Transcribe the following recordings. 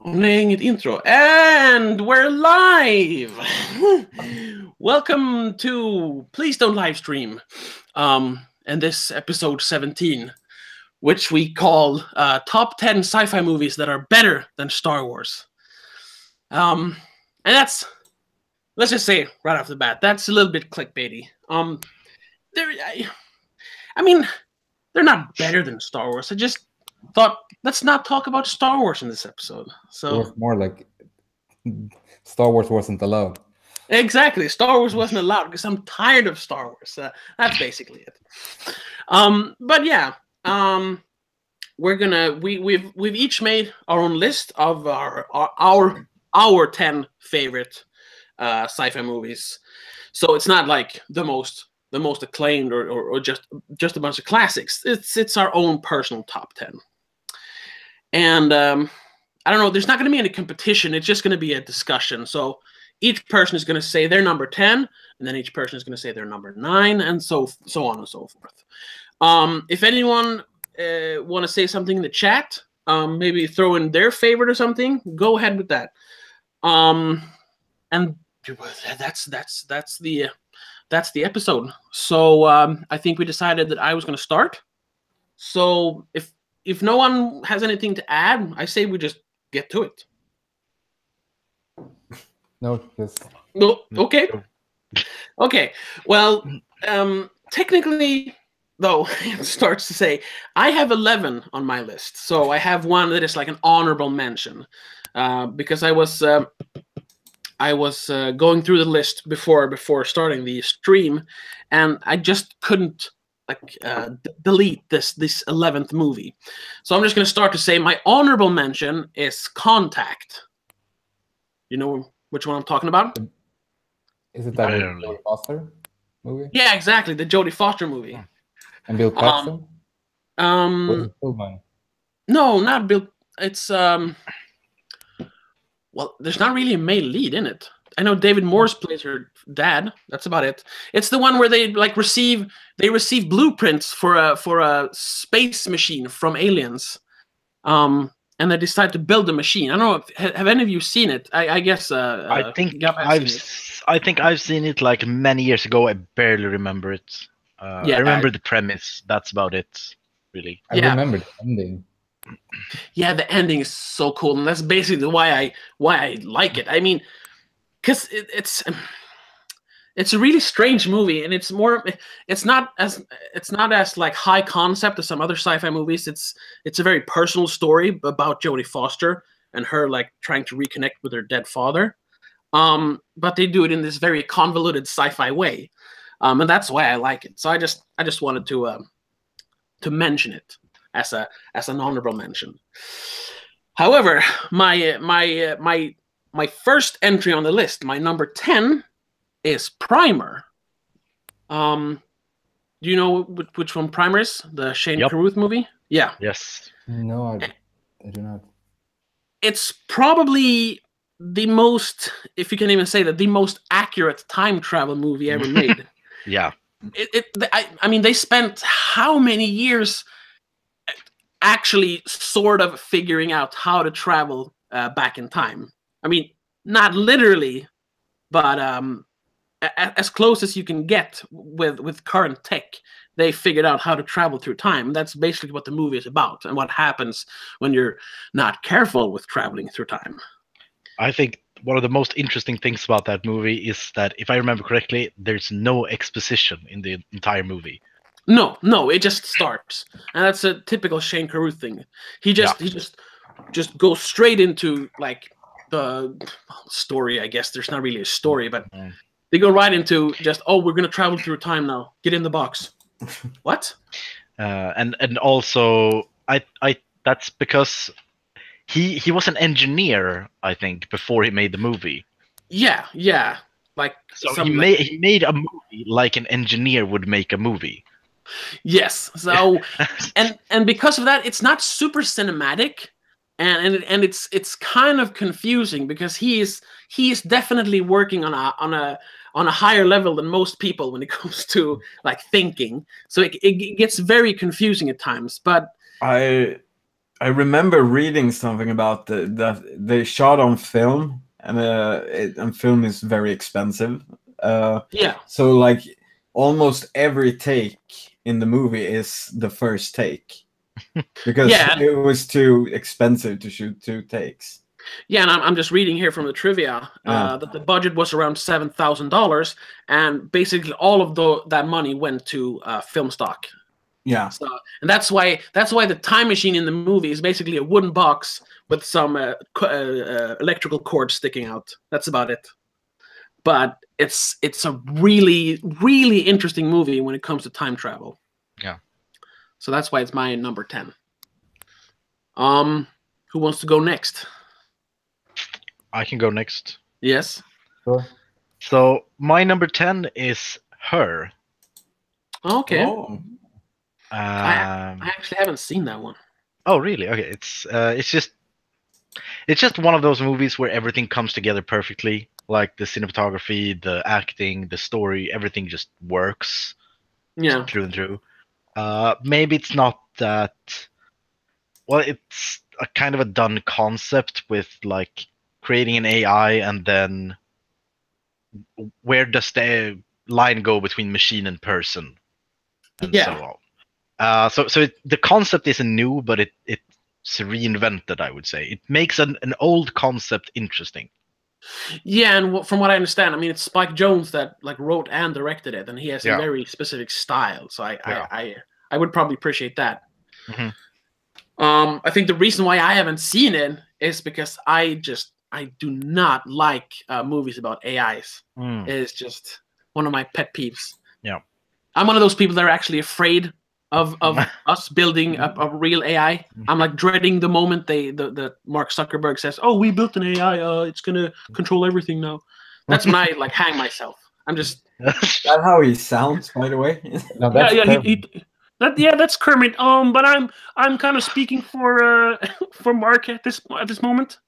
Playing it intro, and we're live. Welcome to Please Don't Livestream, and this episode 17, which we call Top 10 Sci-Fi Movies That Are Better Than Star Wars. And that's, let's just say right off the bat, that's a little bit clickbaity. I mean, they're not better than Star Wars. I just thought, let's not talk about Star Wars in this episode. It was more like Star Wars wasn't allowed. Exactly, Star Wars wasn't allowed because I'm tired of Star Wars. That's basically it. But yeah, we've each made our own list of our 10 favorite sci-fi movies. So it's not like the most acclaimed or just a bunch of classics. It's our own personal top 10. And I don't know, there's not going to be any competition. It's just going to be a discussion. So each person is going to say their number 10, and then each person is going to say their number 9, and so on and so forth. If anyone want to say something in the chat, maybe throw in their favorite or something, go ahead with that. And that's the episode. So I think we decided that I was going to start. So if no one has anything to add, I say we just get to it. No, just... No, okay. Okay. Well, technically, though, it starts to say, I have 11 on my list. So I have one that is like an honorable mention. Because I was going through the list before starting the stream, and I just couldn't delete this 11th movie. So I'm just going to start to say my honorable mention is Contact. You know which one I'm talking about? Is it that Jodie Foster movie? Yeah, exactly, the Jodie Foster movie. And Bill Paxton? No, not Bill. It's well, there's not really a male lead in it. I know David Morse plays her dad. That's about it. It's the one where they receive blueprints for a space machine from aliens, and they decide to build a machine. I don't know. Have any of you seen it? I guess. I think I've seen it like many years ago. I barely remember it. I remember the premise. That's about it, really. I remember the ending. Yeah, the ending is so cool, and that's basically why I like it. I mean, because it's a really strange movie, and it's not as like high concept as some other sci-fi movies. It's a very personal story about Jodie Foster and her like trying to reconnect with her dead father. But they do it in this very convoluted sci-fi way, and that's why I like it. So I just wanted to mention it as an honorable mention. However, my first entry on the list, my number 10, is Primer. Do you know which one Primer is? The Shane Carruth movie? Yeah. Yes. No, I do not. It's probably the most, if you can even say that, the most accurate time travel movie ever made. Yeah. I mean, they spent how many years actually sort of figuring out how to travel back in time. I mean, not literally, but as close as you can get with current tech, they figured out how to travel through time. That's basically what the movie is about, and what happens when you're not careful with traveling through time. I think one of the most interesting things about that movie is that, if I remember correctly, there's no exposition in the entire movie. No, it just starts, and that's a typical Shane Carruth thing. He just goes straight into like the story. I guess there's not really a story, but they go right into just, we're gonna travel through time now. Get in the box. What? And also, I that's because he was an engineer, I think, before he made the movie. Yeah. Like, so he made a movie like an engineer would make a movie. Yes. So and because of that, it's not super cinematic, and it's kind of confusing because he is definitely working on a higher level than most people when it comes to like thinking. So it gets very confusing at times. But I I remember reading something about that they shot on film, and film is very expensive. Yeah. So like almost every take in the movie is the first take because it was too expensive to shoot 2 takes. Yeah, and I'm just reading here from the trivia that the budget was around $7,000, and basically all of that money went to film stock. Yeah. So, and that's why the time machine in the movie is basically a wooden box with some electrical cords sticking out. That's about it. But it's a really, really interesting movie when it comes to time travel. Yeah. So that's why it's my number 10. Who wants to go next? I can go next. Yes. Sure. So my number 10 is Her. Okay. Oh. I actually haven't seen that one. Oh, really? Okay. It's just one of those movies where everything comes together perfectly. Like the cinematography, the acting, the story, everything just works. Yeah. Through and through. Maybe it's not that. Well, it's a kind of a done concept with like creating an AI and then where does the line go between machine and person, and so on. So the concept isn't new, but it's reinvented. I would say it makes an old concept interesting. Yeah, and from what I understand, I mean, it's Spike Jonze that like wrote and directed it, and he has a Yeah. very specific style. So I would probably appreciate that. Mhm. I think the reason why I haven't seen it is because I do not like movies about AIs. It's just one of my pet peeves. Yeah. I'm one of those people that are actually afraid of us building a real AI. I'm like dreading the moment the Mark Zuckerberg says, "Oh, we built an AI. It's gonna control everything now." That's when I like hang myself. I'm just. Is that how he sounds, by the way? No, that's That's Kermit. But I'm kind of speaking for for Mark at this moment.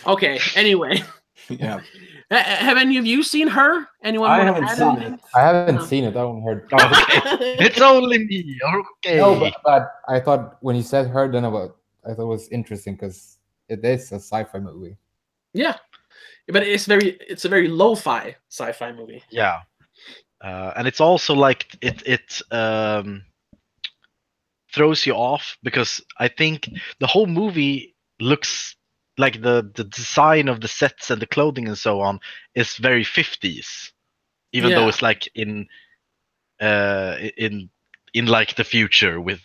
Okay. Anyway. Yeah. Have any of you seen Her? Anyone? I haven't seen it. I haven't seen it. I haven't heard. Okay. It's only me. Okay. No, but I thought when you said Her, then I thought it was interesting because it is a sci-fi movie. Yeah, but it's a very lo-fi sci-fi movie. Yeah. And it's also like it throws you off because I think the whole movie looks like the design of the sets and the clothing and so on is very 50s, even though it's like in like the future with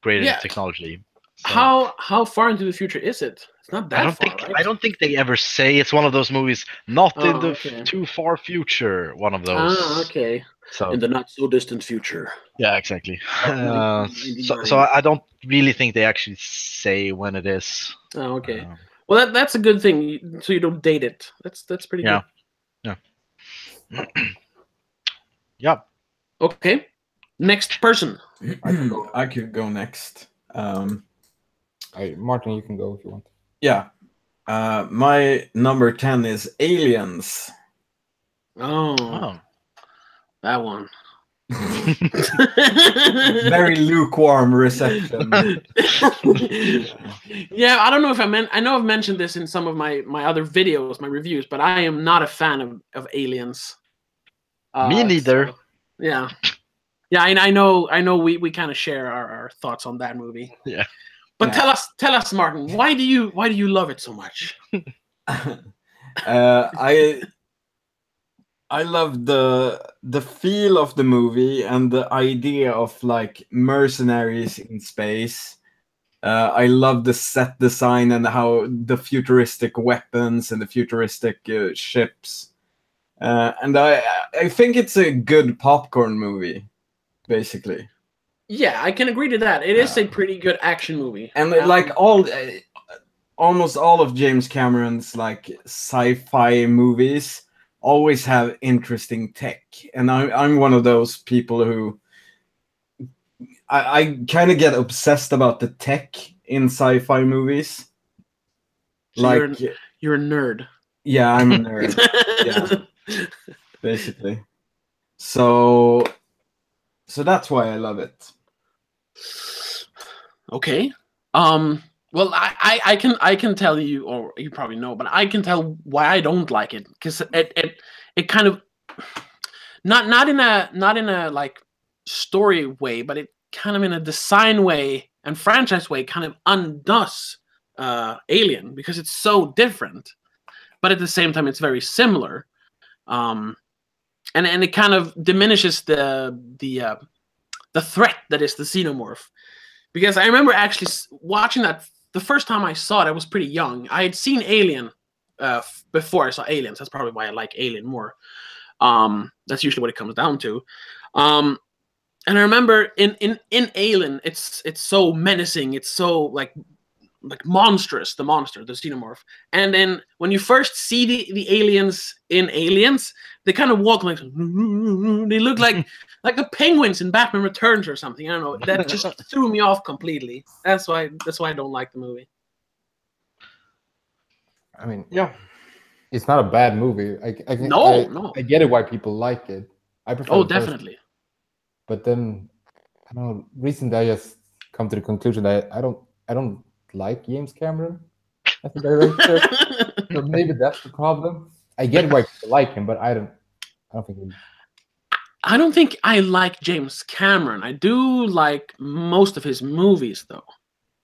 greater technology. So, how far into the future is it? It's not that far, right? I don't think they ever say. It's one of those movies not in the okay. too far future. One of those. Okay. So in the not so distant future. yeah, exactly. So I don't really think they actually say when it is. Oh, okay. Well, that's a good thing. So you don't date it. That's pretty good. Yeah. Yeah. Okay. Next person. I could go next. Martin, you can go if you want. Yeah. My number 10 is Aliens. Oh. That one. Very lukewarm reception. Yeah, I don't know if I know I've mentioned this in some of my other videos, my reviews, but I am not a fan of Aliens. Me neither. So, yeah. Yeah, I know we kind of share our thoughts on that movie. Yeah. But tell us, Martin, why do you love it so much? I love the feel of the movie and the idea of like mercenaries in space. I love the set design and how the futuristic weapons and the futuristic ships. And I think it's a good popcorn movie, basically. Yeah, I can agree to that. It is a pretty good action movie. And like almost all of James Cameron's like sci-fi movies always have interesting tech, and I'm one of those people who I kind of get obsessed about the tech in sci-fi movies. So like you're a nerd. Yeah, I'm a nerd. Yeah, basically. So that's why I love it. Okay. Well, I can tell you, or you probably know, but I can tell why I don't like it, because it kind of not in a like story way, but it kind of in a design way and franchise way kind of undoes Alien, because it's so different, but at the same time it's very similar. And it kind of diminishes the threat that is the xenomorph. Because I remember actually watching that the first time I saw it, I was pretty young. I had seen Alien before I saw Aliens. That's probably why I like Alien more. That's usually what it comes down to. And I remember in Alien, it's so menacing. It's so like monstrous, the monster, the xenomorph. And then when you first see the aliens in Aliens, they kind of walk like they look like the penguins in Batman Returns or something. I don't know. That just threw me off completely. That's why I don't like the movie. I mean, Yeah. it's not a bad movie. No. I get it why people like it. I prefer. Oh, the first, definitely. but then I don't know. Recently, I just come to the conclusion that I don't like James Cameron as a director. So maybe that's the problem. I get why people like him, but I don't think he... I don't think I like James Cameron. I do like most of his movies though,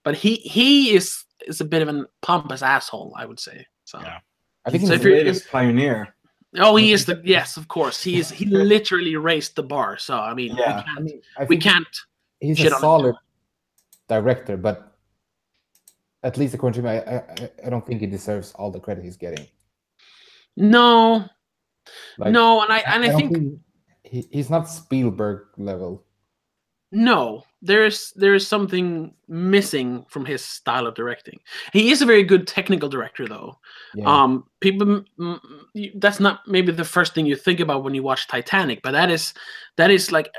but he is a bit of a pompous asshole, I would say. So Yeah. I think He's he's the latest pioneer. Oh, he is the yes, of course. He literally raised the bar. So I mean, Yeah. we can't. He's shit a on him. solid director, but at least according to me, I don't think he deserves all the credit he's getting. No, Like, no, and I don't think he's not Spielberg level. no, there is something missing from his style of directing. He is a very good technical director, though. Yeah. People, that's not maybe the first thing you think about when you watch Titanic, but that is like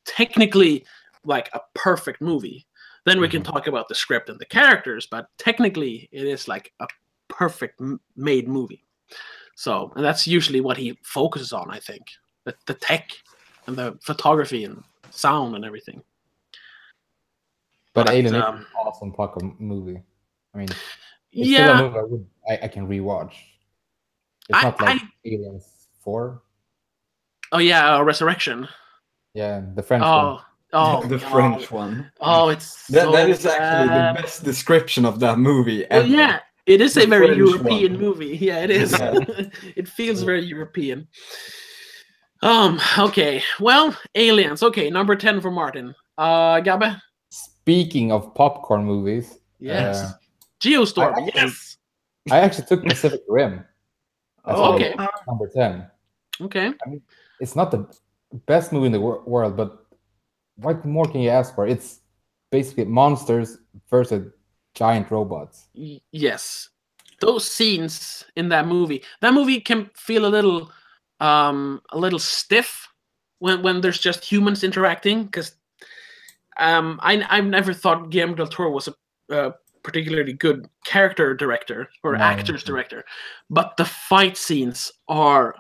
technically like a perfect movie. Then we can talk about the script and the characters, but technically it is like a perfect made movie. So, and that's usually what he focuses on, I think. The tech and the photography and sound and everything. But Alien is an awesome fucking movie. I mean, it's still a movie I can rewatch. It's not like Aliens 4. Oh yeah, Resurrection. Yeah, the French one. Oh, The French one. Oh, it's that is actually the best description of that movie ever. Well, yeah, it is a The very French European one. movie. Yeah, it is. Yeah. It feels very European. Okay. Well, Aliens. Okay, number 10 for Martin. Gabbe? Speaking of popcorn movies, yes. Geostorm. Yes. I actually took Pacific Rim. Okay. Number 10. Okay. I mean, it's not the best movie in the world, but what more can you ask for? It's basically monsters versus giant robots. Yes. Those scenes in that movie can feel a little stiff when there's just humans interacting, because I've never thought Guillermo del Toro was a particularly good character director or actors director, but the fight scenes are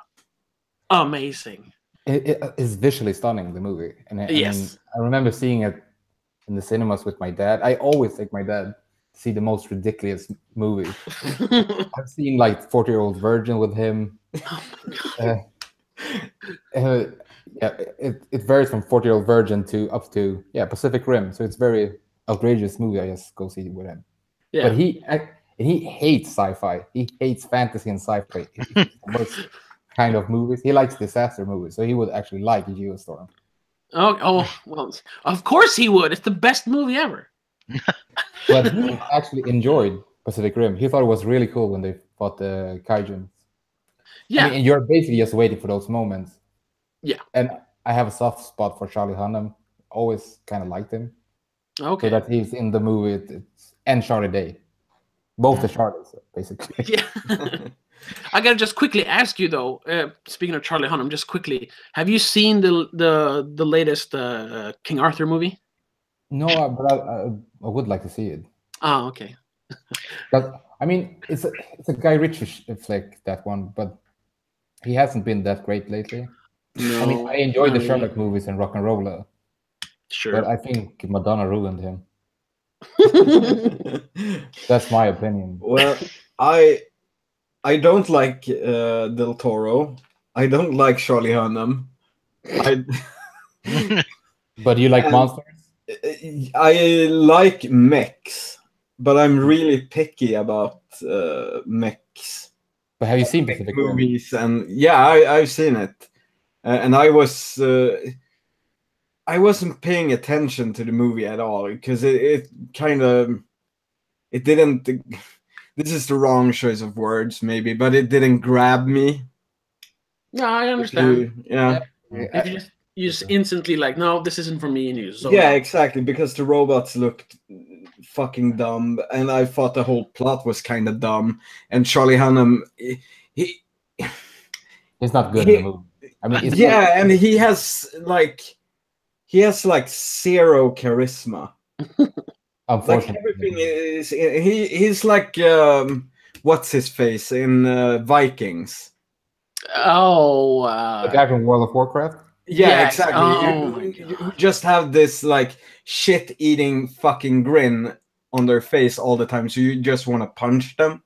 amazing. It is visually stunning, the movie, and yes, I remember seeing it in the cinemas with my dad. I always take my dad to see the most ridiculous movie. I've seen like 40-Year-Old Virgin with him. Oh yeah, it varies from 40-Year-Old Virgin to up to Pacific Rim. So it's very outrageous movie. I just go see it with him. Yeah. But he hates sci-fi. He hates fantasy and sci-fi. Most kind of movies. He likes disaster movies, so he would actually like Geostorm. Oh well, of course he would. It's the best movie ever. But he actually enjoyed Pacific Rim. He thought it was really cool when they fought the Kaijuns. Yeah, I mean, you're basically just waiting for those moments. Yeah, and I have a soft spot for Charlie Hunnam. Always kind of liked him. Okay, so that he's in the movie, and Charlie Day, both the Charlies, basically. Yeah. I gotta just quickly ask you though. Speaking of Charlie Hunnam, just quickly, have you seen the latest King Arthur movie? No, but I would like to see it. Oh, okay. But I mean, it's a Guy Ritchie flick, that one, but he hasn't been that great lately. No, I mean, I enjoy the Sherlock movies and Rock and Roller, Sure. But I think Madonna ruined him. That's my opinion. Well, I don't like Del Toro. I don't like Charlie Hunnam. But you like monsters? I like mechs, but I'm really picky about mechs. But have you seen Pacific Rim? Movies? And yeah, I've seen it, and I wasn't paying attention to the movie at all because it kind of it didn't. This is the wrong choice of words, maybe, but it didn't grab me. No, I understand. Yeah. If you just instantly like, no, this isn't for me, and you zone Yeah, out. exactly, because the robots looked fucking dumb, and I thought the whole plot was kind of dumb. And Charlie Hunnam, he's not good in the movie. I mean, it's and he has like zero charisma. Unfortunately, like everything is he's like what's his face in Vikings? Oh, the guy from World of Warcraft. Yeah, yes. exactly. Oh, You just have this like shit-eating fucking grin on their face all the time, so you just want to punch them.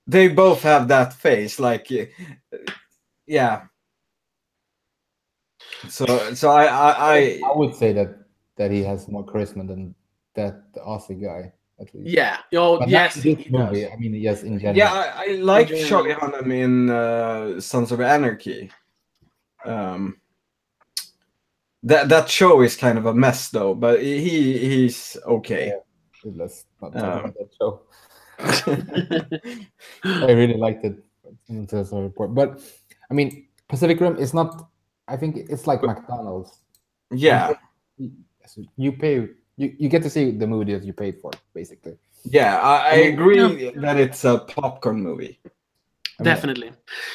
They both have that face, like, yeah. So I would say that he has more charisma than that Aussie guy, at least. Yeah. Oh, But yes. not in this movie. I mean, yes, in general. Yeah, I like general. Charlie Hunnam in Sons of Anarchy. That show is kind of a mess, though, but he's okay. Yeah. Let's not talk about that show. I really liked it. But I mean, Pacific Rim is not. I think it's like McDonald's. Yeah. You pay. You get to see the movie that you paid for, basically. Yeah, I agree that it's a popcorn movie. Definitely.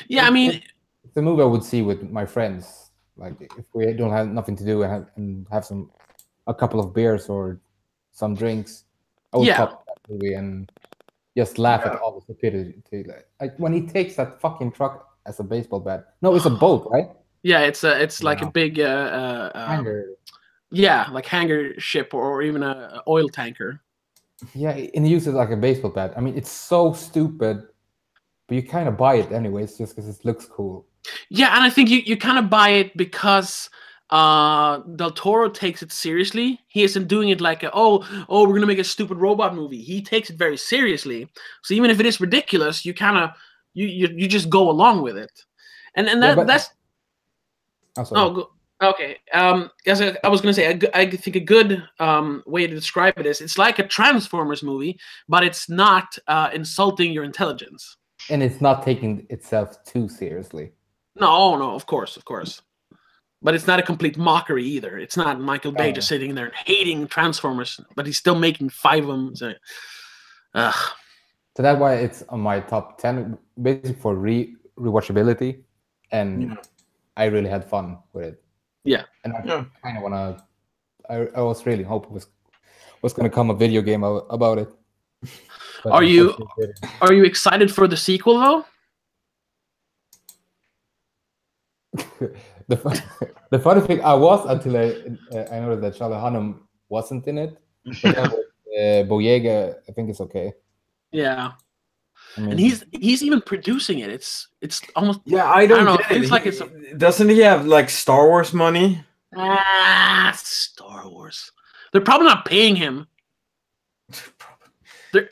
Yeah, I mean, it's a movie I would see with my friends. Like if we don't have nothing to do and have a couple of beers or some drinks, I would pop that movie and just laugh at all the stupidity. Like when he takes that fucking truck as a baseball bat. No, it's a boat, right? Yeah, it's like a big hangar. Yeah, like hangar ship or even a oil tanker. Yeah, and he uses it like a baseball bat. I mean, it's so stupid, but you kind of buy it anyways, just because it looks cool. Yeah, and I think you kind of buy it because Del Toro takes it seriously. He isn't doing it like we're gonna make a stupid robot movie. He takes it very seriously. So even if it is ridiculous, you kind of you just go along with it, and that's. Okay. As I was gonna say, I think a good way to describe it is it's like a Transformers movie, but it's not insulting your intelligence. And it's not taking itself too seriously. No, of course. But it's not a complete mockery either. It's not Michael Bay just sitting there and hating Transformers, but he's still making 5 of them. So that's why it's on my top 10, basically for rewatchability, and I really had fun with it. Yeah, and I kind of wanna. I was really hoping was gonna come a video game about it. But are you excited for the sequel though? The funny thing I was until I noticed that Charlie Hunnam wasn't in it. But Boyega, I think it's okay. Yeah, I mean, and he's even producing it. It's almost I don't know. It feels like it's doesn't he have like Star Wars money? Star Wars. They're probably not paying him. They're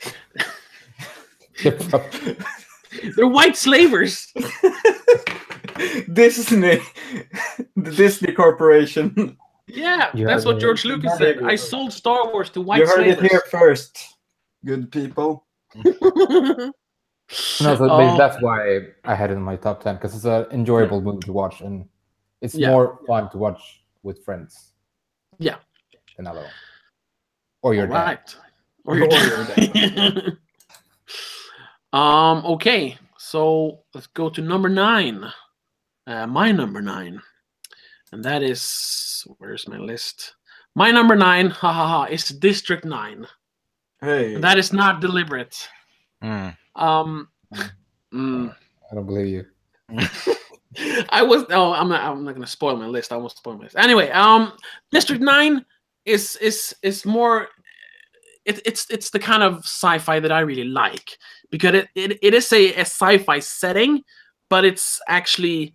white slavers. Disney, the Disney Corporation. Yeah, that's what George Lucas said. I sold Star Wars to white slavers. You heard it here first, good people. That's why I had it in my top 10, because it's an enjoyable movie to watch, and it's more fun to watch with friends. Yeah, than alone, or your dad. Or your dad. Okay, so let's go to number 9. My number 9, and that is, where's my list? My number 9, is District 9. Hey, and that is not deliberate. I don't believe you. I was no, I'm not gonna spoil my list. I won't spoil my list. Anyway, District 9 is more it's the kind of sci-fi that I really like because it is a sci-fi setting, but it's actually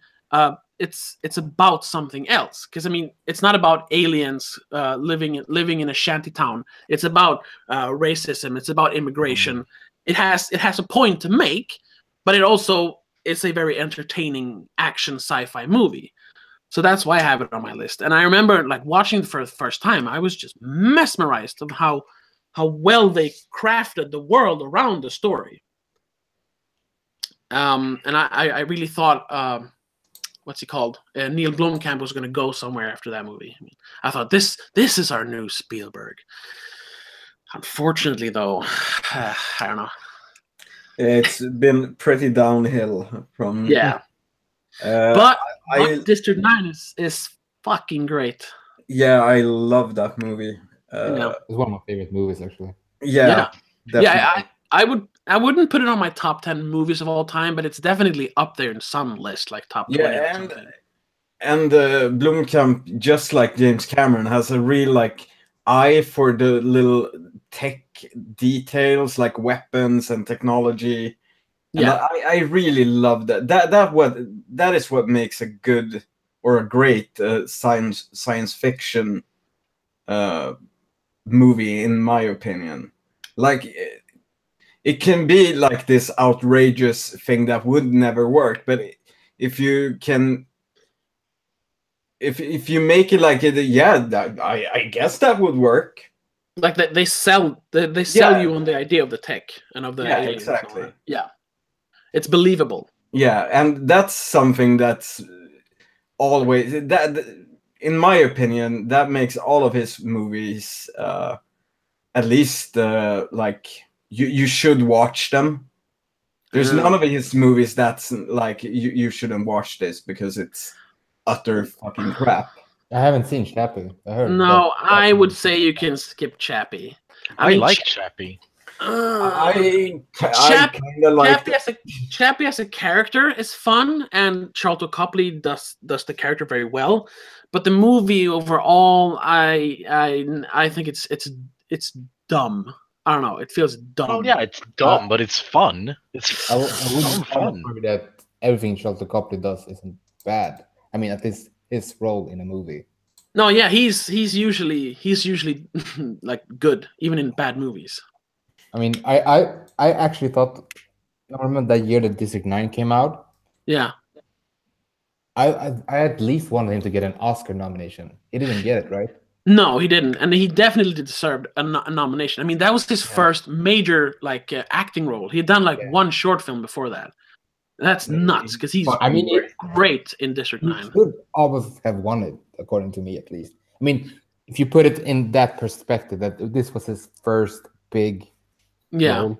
it's about something else. Because I mean, it's not about aliens living in a shanty town. It's about racism. It's about immigration. It has a point to make, but it also is a very entertaining action sci-fi movie. So that's why I have it on my list. And I remember like watching it for the first time, I was just mesmerized of how well they crafted the world around the story. And I really thought, what's he called? Neil Blomkamp was going to go somewhere after that movie. I mean, I thought this is our new Spielberg. Unfortunately, though, I don't know. It's been pretty downhill from. Yeah. But District 9 is fucking great. Yeah, I love that movie. It's one of my favorite movies, actually. Yeah, definitely. I wouldn't put it on my top 10 movies of all time, but it's definitely up there in some list, like top 20 or something. And Blomkamp, just like James Cameron, has a real like eye for the little tech details, like weapons and technology. And I really love that. That is what makes a good or a great science fiction movie, in my opinion. Like it can be like this outrageous thing that would never work, but if you can, if you make it like it, I guess that would work. Like they sell you on the idea of the tech and of the aliens. Exactly. Yeah, it's believable. Yeah, and that's something that's always that, in my opinion, that makes all of his movies at least like you should watch them. There's none of his movies that's like you shouldn't watch this because it's utter fucking crap. I haven't seen Chappie. I would say you can skip Chappie. I mean, like Chappie. I kind of like Chappie as a character is fun, and Charlton Copley does the character very well. But the movie overall, I think it's dumb. I don't know. It feels dumb. Oh yeah, it's dumb, but it's fun. It's I wouldn't argue that everything Charlton Copley does isn't bad. I mean, at least his role in a movie. No, yeah, he's usually like good, even in bad movies. I mean, I actually thought, I remember that year that District 9 came out. Yeah. I at least wanted him to get an Oscar nomination. He didn't get it, right? No, he didn't, and he definitely deserved a nomination. I mean, that was his first major like acting role. He had done like one short film before that. That's nuts because he's great in District 9. He should almost have won it, according to me, at least. I mean, if you put it in that perspective, that this was his first big role.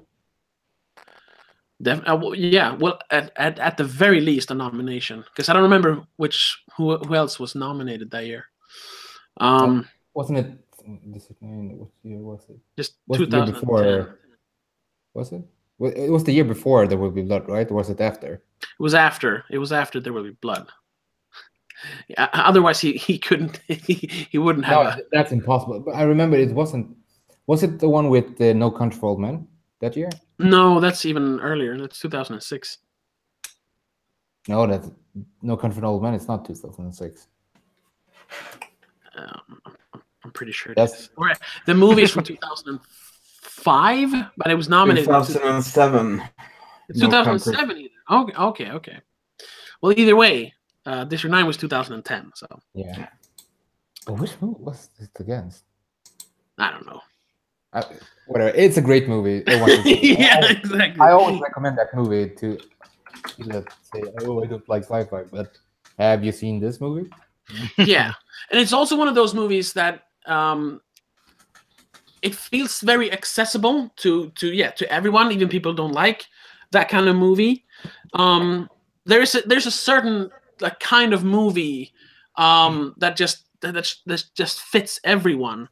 Well, at the very least, a nomination, because I don't remember who else was nominated that year. Wasn't it District 9? What year was it? Just 2010. Was it? It was the year before There Will Be Blood, right? Or was it after? It was after. It was after There Will Be Blood. Yeah, otherwise, he couldn't. He wouldn't have. No, that's impossible. But I remember it wasn't. Was it the one with No Country for Old Men that year? No, that's even earlier. That's 2006. No, that's No Country for Old Men. It's not 2006. I'm pretty sure it is. The movie is from 2005, but it was nominated. 2007. It's 2007 either. Okay. Well, either way, District 9 was 2010. So yeah. But which movie was it against? I don't know. Whatever. It's a great movie. Exactly. I always recommend that movie to people that say, "Oh, I don't like sci-fi," but have you seen this movie? Yeah, and it's also one of those movies that it feels very accessible to everyone, even people who don't like that kind of movie. There's a certain like kind of movie that just fits everyone.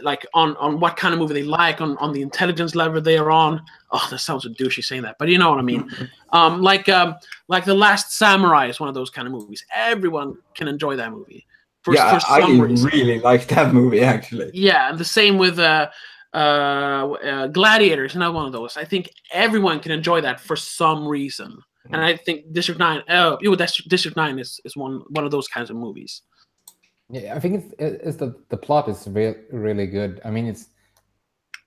like on what kind of movie they like, on the intelligence level they are on. Oh, that sounds so douchey saying that, but you know what I mean. Like The Last Samurai is one of those kind of movies. Everyone can enjoy that movie for I some reason. really like that movie actually. Yeah, and the same with Gladiators, another one of those. I think everyone can enjoy that for some reason, and I think District 9. District 9 is one of those kinds of movies. Yeah, I think it's the plot is really good. I mean,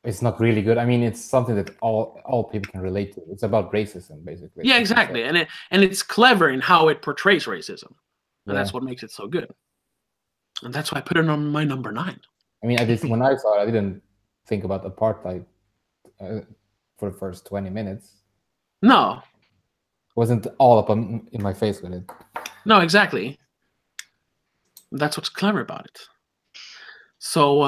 it's not really good. I mean, it's something that all people can relate to. It's about racism, basically. Yeah, exactly, and it's clever in how it portrays racism, and that's what makes it so good. And that's why I put it on my number 9. I mean, when I saw it, I didn't think about apartheid for the first 20 minutes. No, wasn't all up in my face with it. No, exactly. That's what's clever about it. So,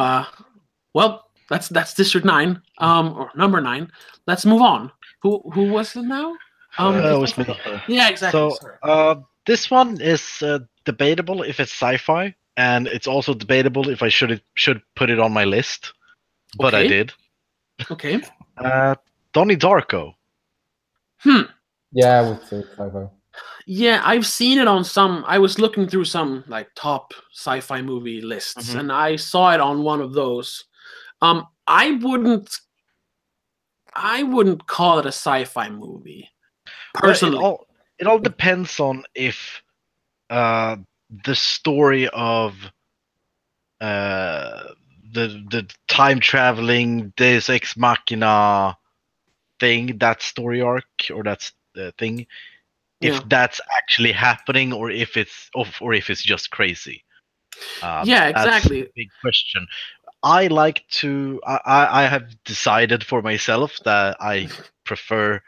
well, that's District 9, or number 9. Let's move on. Who was it now? It was me. Yeah, exactly. So, this one is debatable if it's sci-fi, and it's also debatable if I should put it on my list, but I did. Okay. Donnie Darko. Yeah, I would say sci-fi. Yeah, I've seen it on some. I was looking through some like top sci-fi movie lists, and I saw it on one of those. I wouldn't call it a sci-fi movie. Personally, well, it all depends on if the story of the time traveling Deus Ex Machina thing, that story arc or that thing, if that's actually happening or if it's just crazy. Yeah, exactly. That's a big question. I have decided for myself that I prefer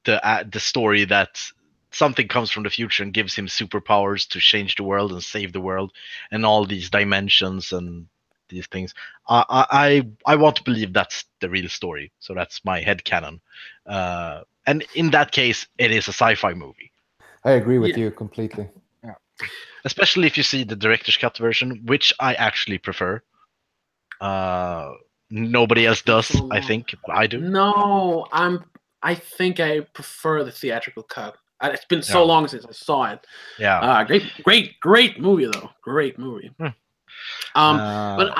the story that something comes from the future and gives him superpowers to change the world and save the world and all these dimensions and these things. I want to believe that's the real story, so that's my headcanon. And in that case, it is a sci-fi movie. I agree with you completely. Yeah. Especially if you see the director's cut version, which I actually prefer. Nobody else does, I think, but I do. No, I think I prefer the theatrical cut. It's been so long since I saw it. Yeah. Great movie though. Great movie. But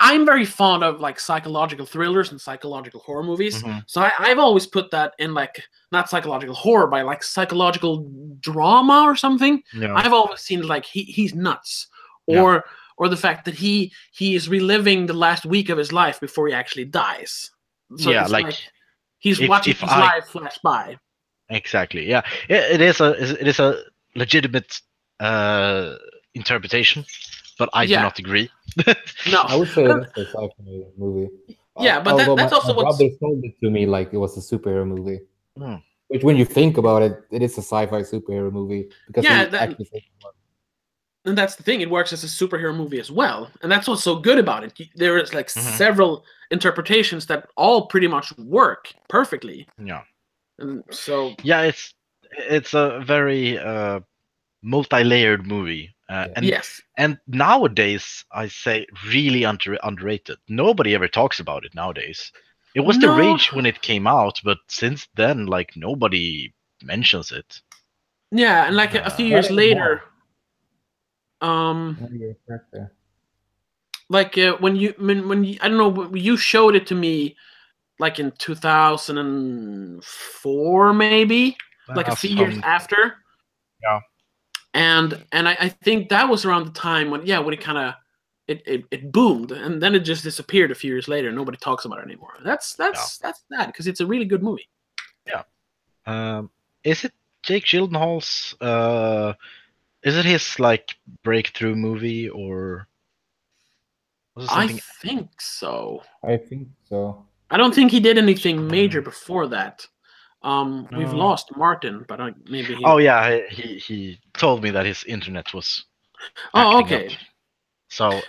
I'm very fond of like psychological thrillers and psychological horror movies. So I've always put that in like not psychological horror, but like psychological drama or something. Yeah. I've always seen like he's nuts, or the fact that he is reliving the last week of his life before he actually dies. So it's like he's watching his life flash by. Exactly. Yeah. It is a legitimate interpretation. But I do not agree. No, I would say it's a sci-fi movie. Yeah, but that's also my brother told it to me like it was a superhero movie. Which, when you think about it, it is a sci-fi superhero movie because and that's the thing. It works as a superhero movie as well, and that's what's so good about it. There is like several interpretations that all pretty much work perfectly. Yeah, and so it's a very multi-layered movie. And nowadays, I say really underrated. Nobody ever talks about it nowadays. It was the rage when it came out, but since then, like nobody mentions it. Yeah, and like a few years later, like when you I don't know, you showed it to me, like in 2004, maybe, like a few years after. Yeah. And I think that was around the time when it kind of it boomed, and then it just disappeared a few years later. Nobody talks about it anymore. That's sad because it's a really good movie. Yeah. Is it Jake Gyllenhaal's? Is it his like breakthrough movie or? Was it something? I think so. I think so. I don't think he did anything major before that. We've lost Martin, but maybe. He told me that his internet was. Oh, okay. Up. So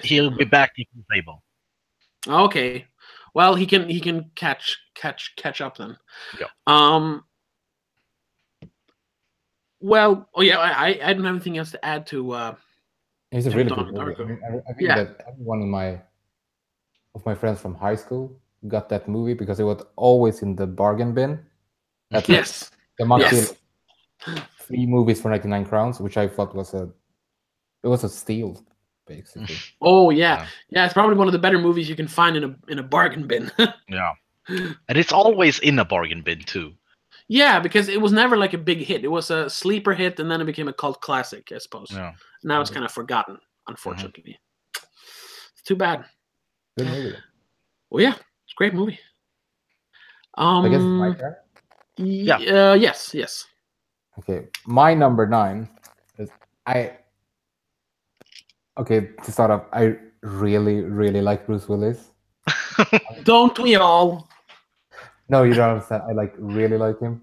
he'll be back if he's able. Okay, well he can catch up then. Yeah. Well, I don't have anything else to add to. He's a really good movie. I think that everyone in my of my friends from high school got that movie because it was always in the bargain bin. At like Yes. the Maxi, Yes. 3 movies for 99 crowns, which I thought was a steal, basically. Oh yeah. It's probably one of the better movies you can find in a bargain bin. Yeah. And it's always in a bargain bin too. Yeah, because it was never like a big hit. It was a sleeper hit, and then it became a cult classic, I suppose. Yeah. Now it's kind of forgotten, unfortunately. It's too bad. Good movie. Well, yeah, it's a great movie. I guess it's my turn. Yes. Okay, my number 9 is Okay, to start off, I really, really like Bruce Willis. Don't we all? No, you don't understand. I really like him.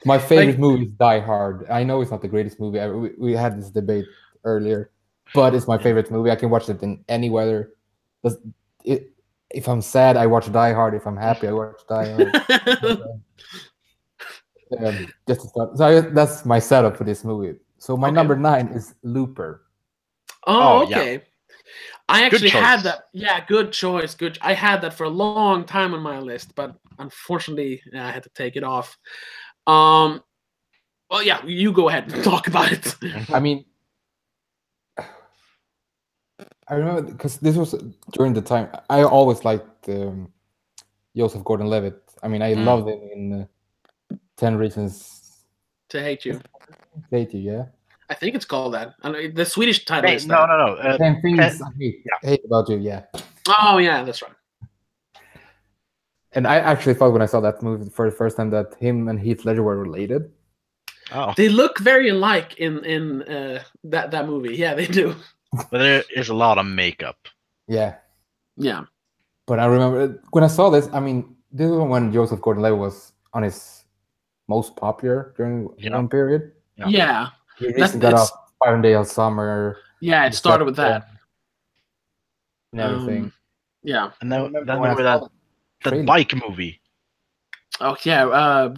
My favorite movie is Die Hard. I know it's not the greatest movie ever. We had this debate earlier, but it's my favorite movie. I can watch it in any weather. If I'm sad, I watch Die Hard. If I'm happy, I watch Die Hard. Just to start. So that's my setup for this movie. So my number 9 is Looper. Oh, okay. Yeah. I actually had that. Yeah, good choice. Good. I had that for a long time on my list, but unfortunately, I had to take it off. Well, yeah, you go ahead and talk about it. I mean, I remember because this was during the time I always liked Joseph Gordon-Levitt. I mean, I loved him in 10 Reasons to Hate You. Hate You, yeah. I think it's called that. The Swedish title is no. 10 Things I Hate About You, yeah. Oh, yeah, that's right. And I actually thought when I saw that movie for the first time that him and Heath Ledger were related. Oh. They look very alike in that movie. Yeah, they do. But there is a lot of makeup. Yeah. Yeah. But I remember when I saw this, I mean, this was when Joseph Gordon-Levitt was on his most popular during one period. Yeah. He recently got off 5 Days of Summer. Yeah, it started with that. And everything. Yeah. And then that bike movie. Oh yeah,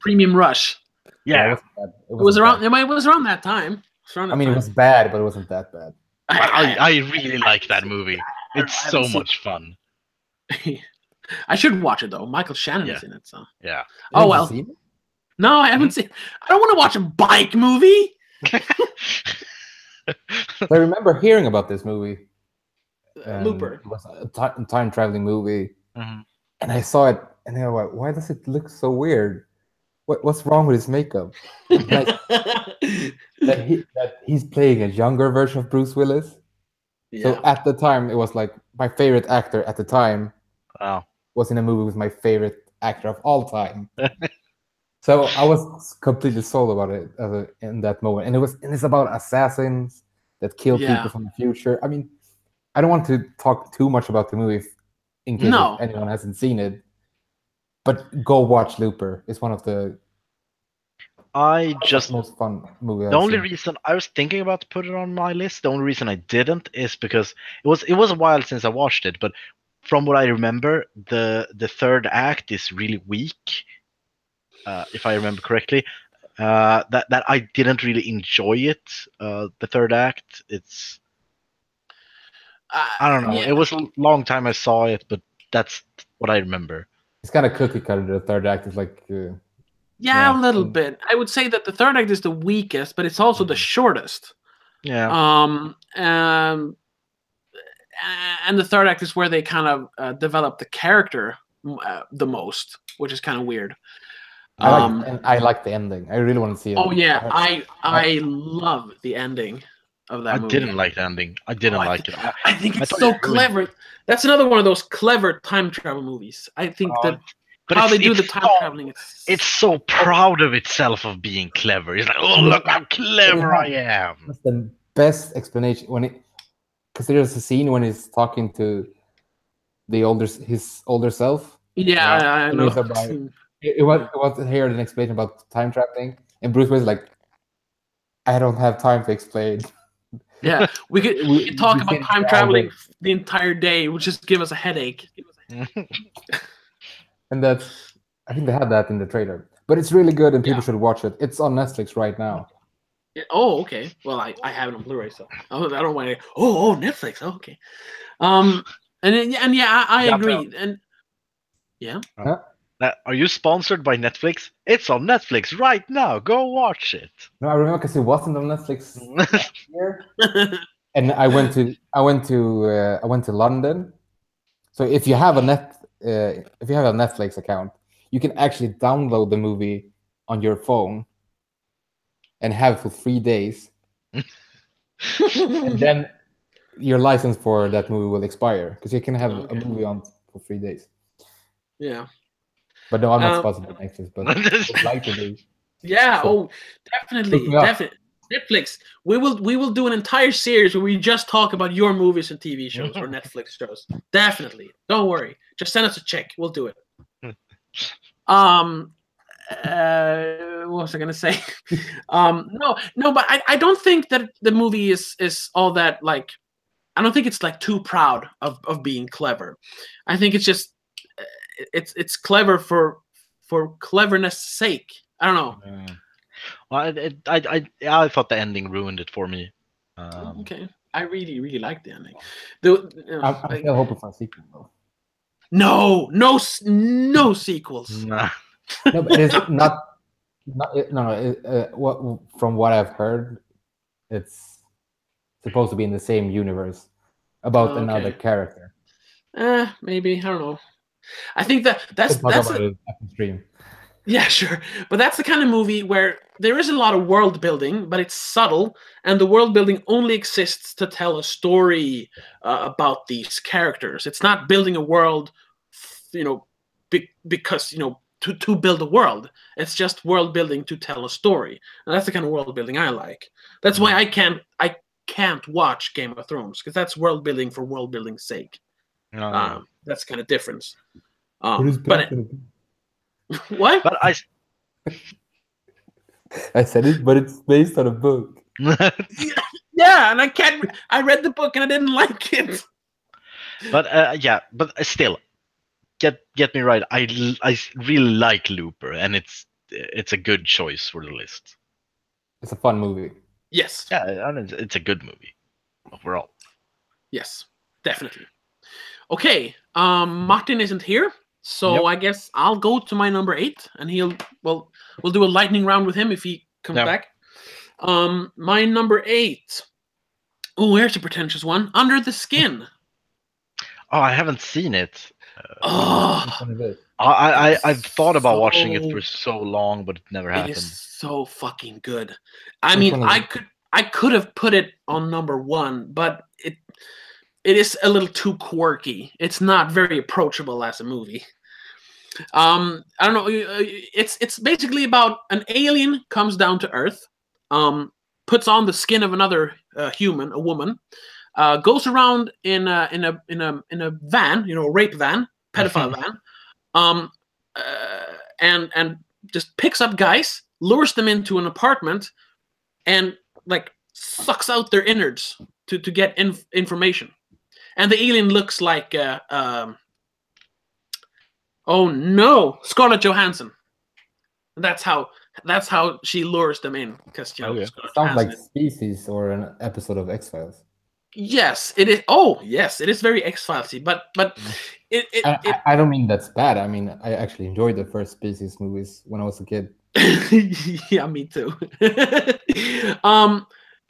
Premium Rush. Yeah, it was around. It was around that time. I mean, it was bad, but it wasn't that bad. I really like that movie. It's so much fun. I should watch it though. Michael Shannon is in it, so yeah. Oh well. No, I haven't seen. I don't want to watch a bike movie. I remember hearing about this movie. Looper. It was a time traveling movie, and I saw it, and I was like, "Why does it look so weird? What's wrong with his makeup?" that he's playing a younger version of Bruce Willis. Yeah. So at the time, it was like my favorite actor at the time. Wow. Was in a movie with my favorite actor of all time. So I was completely sold about it in that moment, and it's about assassins that kill people from the future. I mean, I don't want to talk too much about the movie in case anyone hasn't seen it, but go watch Looper. It's one of the most fun movie. The only reason I was thinking about to put it on my list, the only reason I didn't is because it was a while since I watched it, but from what I remember, the third act is really weak. If I remember correctly, that I didn't really enjoy it. The third act, it's I don't know. It was a long time I saw it, but that's what I remember. It's kind of cookie cutter. The third act is like a little bit. I would say that the third act is the weakest, but it's also the shortest. Yeah. And the third act is where they kind of develop the character the most, which is kind of weird. I like the ending. I really want to see it. Oh yeah, I love the ending of that movie. I didn't like the ending. I didn't like it. I think it's so clever. That's another one of those clever time travel movies. I think that how they do the time traveling. It's so proud of itself of being clever. It's like, oh look how clever I am. That's the best explanation because there's a scene when he's talking to his older self. Yeah, I know. It was here an explanation about time traveling, and Bruce was like, "I don't have time to explain." Yeah, we could talk about time traveling the entire day. It would just give us a headache. And I think they had that in the trailer, but it's really good, and people should watch it. It's on Netflix right now. Oh, okay. Well, I have it on Blu-ray, so I don't want to. Oh, Netflix. Oh, okay. And yeah, I agree. And yeah. Huh? Are you sponsored by Netflix? It's on Netflix right now. Go watch it. No, I remember because it wasn't on Netflix last year, and I went to London. So if you have a Netflix account, you can actually download the movie on your phone and have it for 3 days, and then your license for that movie will expire because you can have a movie on for 3 days. Yeah. But no, I'm not sponsored by Netflix, but I would like to be. Yeah. So, Oh, definitely. Netflix. We will do an entire series where we just talk about your movies and TV shows or Netflix shows. Definitely. Don't worry. Just send us a check. We'll do it. What was I gonna say? No, but I don't think that the movie is all that like. I don't think it's like too proud of being clever. I think it's just it's clever for cleverness' sake. I don't know. Well, I thought the ending ruined it for me. Okay, I really like the ending. I'm still hoping for a sequel though. No sequels. Nah. No, but it's not. From what I've heard, it's supposed to be in the same universe about another character. Maybe, I don't know. I think that's stream. Yeah, sure. But that's the kind of movie where there is a lot of world building, but it's subtle, and the world building only exists to tell a story about these characters. It's not building a world, because to build a world. It's just world building to tell a story, and that's the kind of world building I like. That's why I can't watch Game of Thrones, because that's world building for world building's sake. That's kind of difference. What? But I said it, but it's based on a book. Yeah, and I read the book and I didn't like it. But but still, get me right. I really like Looper, and it's a good choice for the list. It's a fun movie. Yes. Yeah, and it's a good movie overall. Yes, definitely. Okay, Martin isn't here, so I guess I'll go to my number 8, and we'll do a lightning round with him if he comes back. My number 8. Oh, here's a pretentious one. Under the Skin. Oh, I haven't seen it. I've thought about watching it for so long, but it never happened. It is so fucking good. I mean, I could have put it on number 1, but it is a little too quirky. It's not very approachable as a movie. I don't know. It's basically about an alien comes down to Earth, puts on the skin of another human, a woman, goes around in a van, a rape van, pedophile van, and just picks up guys, lures them into an apartment, and like sucks out their innards to get information. And the alien looks like oh no, Scarlett Johansson. That's how she lures them in, because it sounds like Species or an episode of X-Files. Yes, it is. Oh, yes, it is very X-Filesy, but I don't mean that's bad. I mean, I actually enjoyed the first Species movies when I was a kid. Yeah, me too.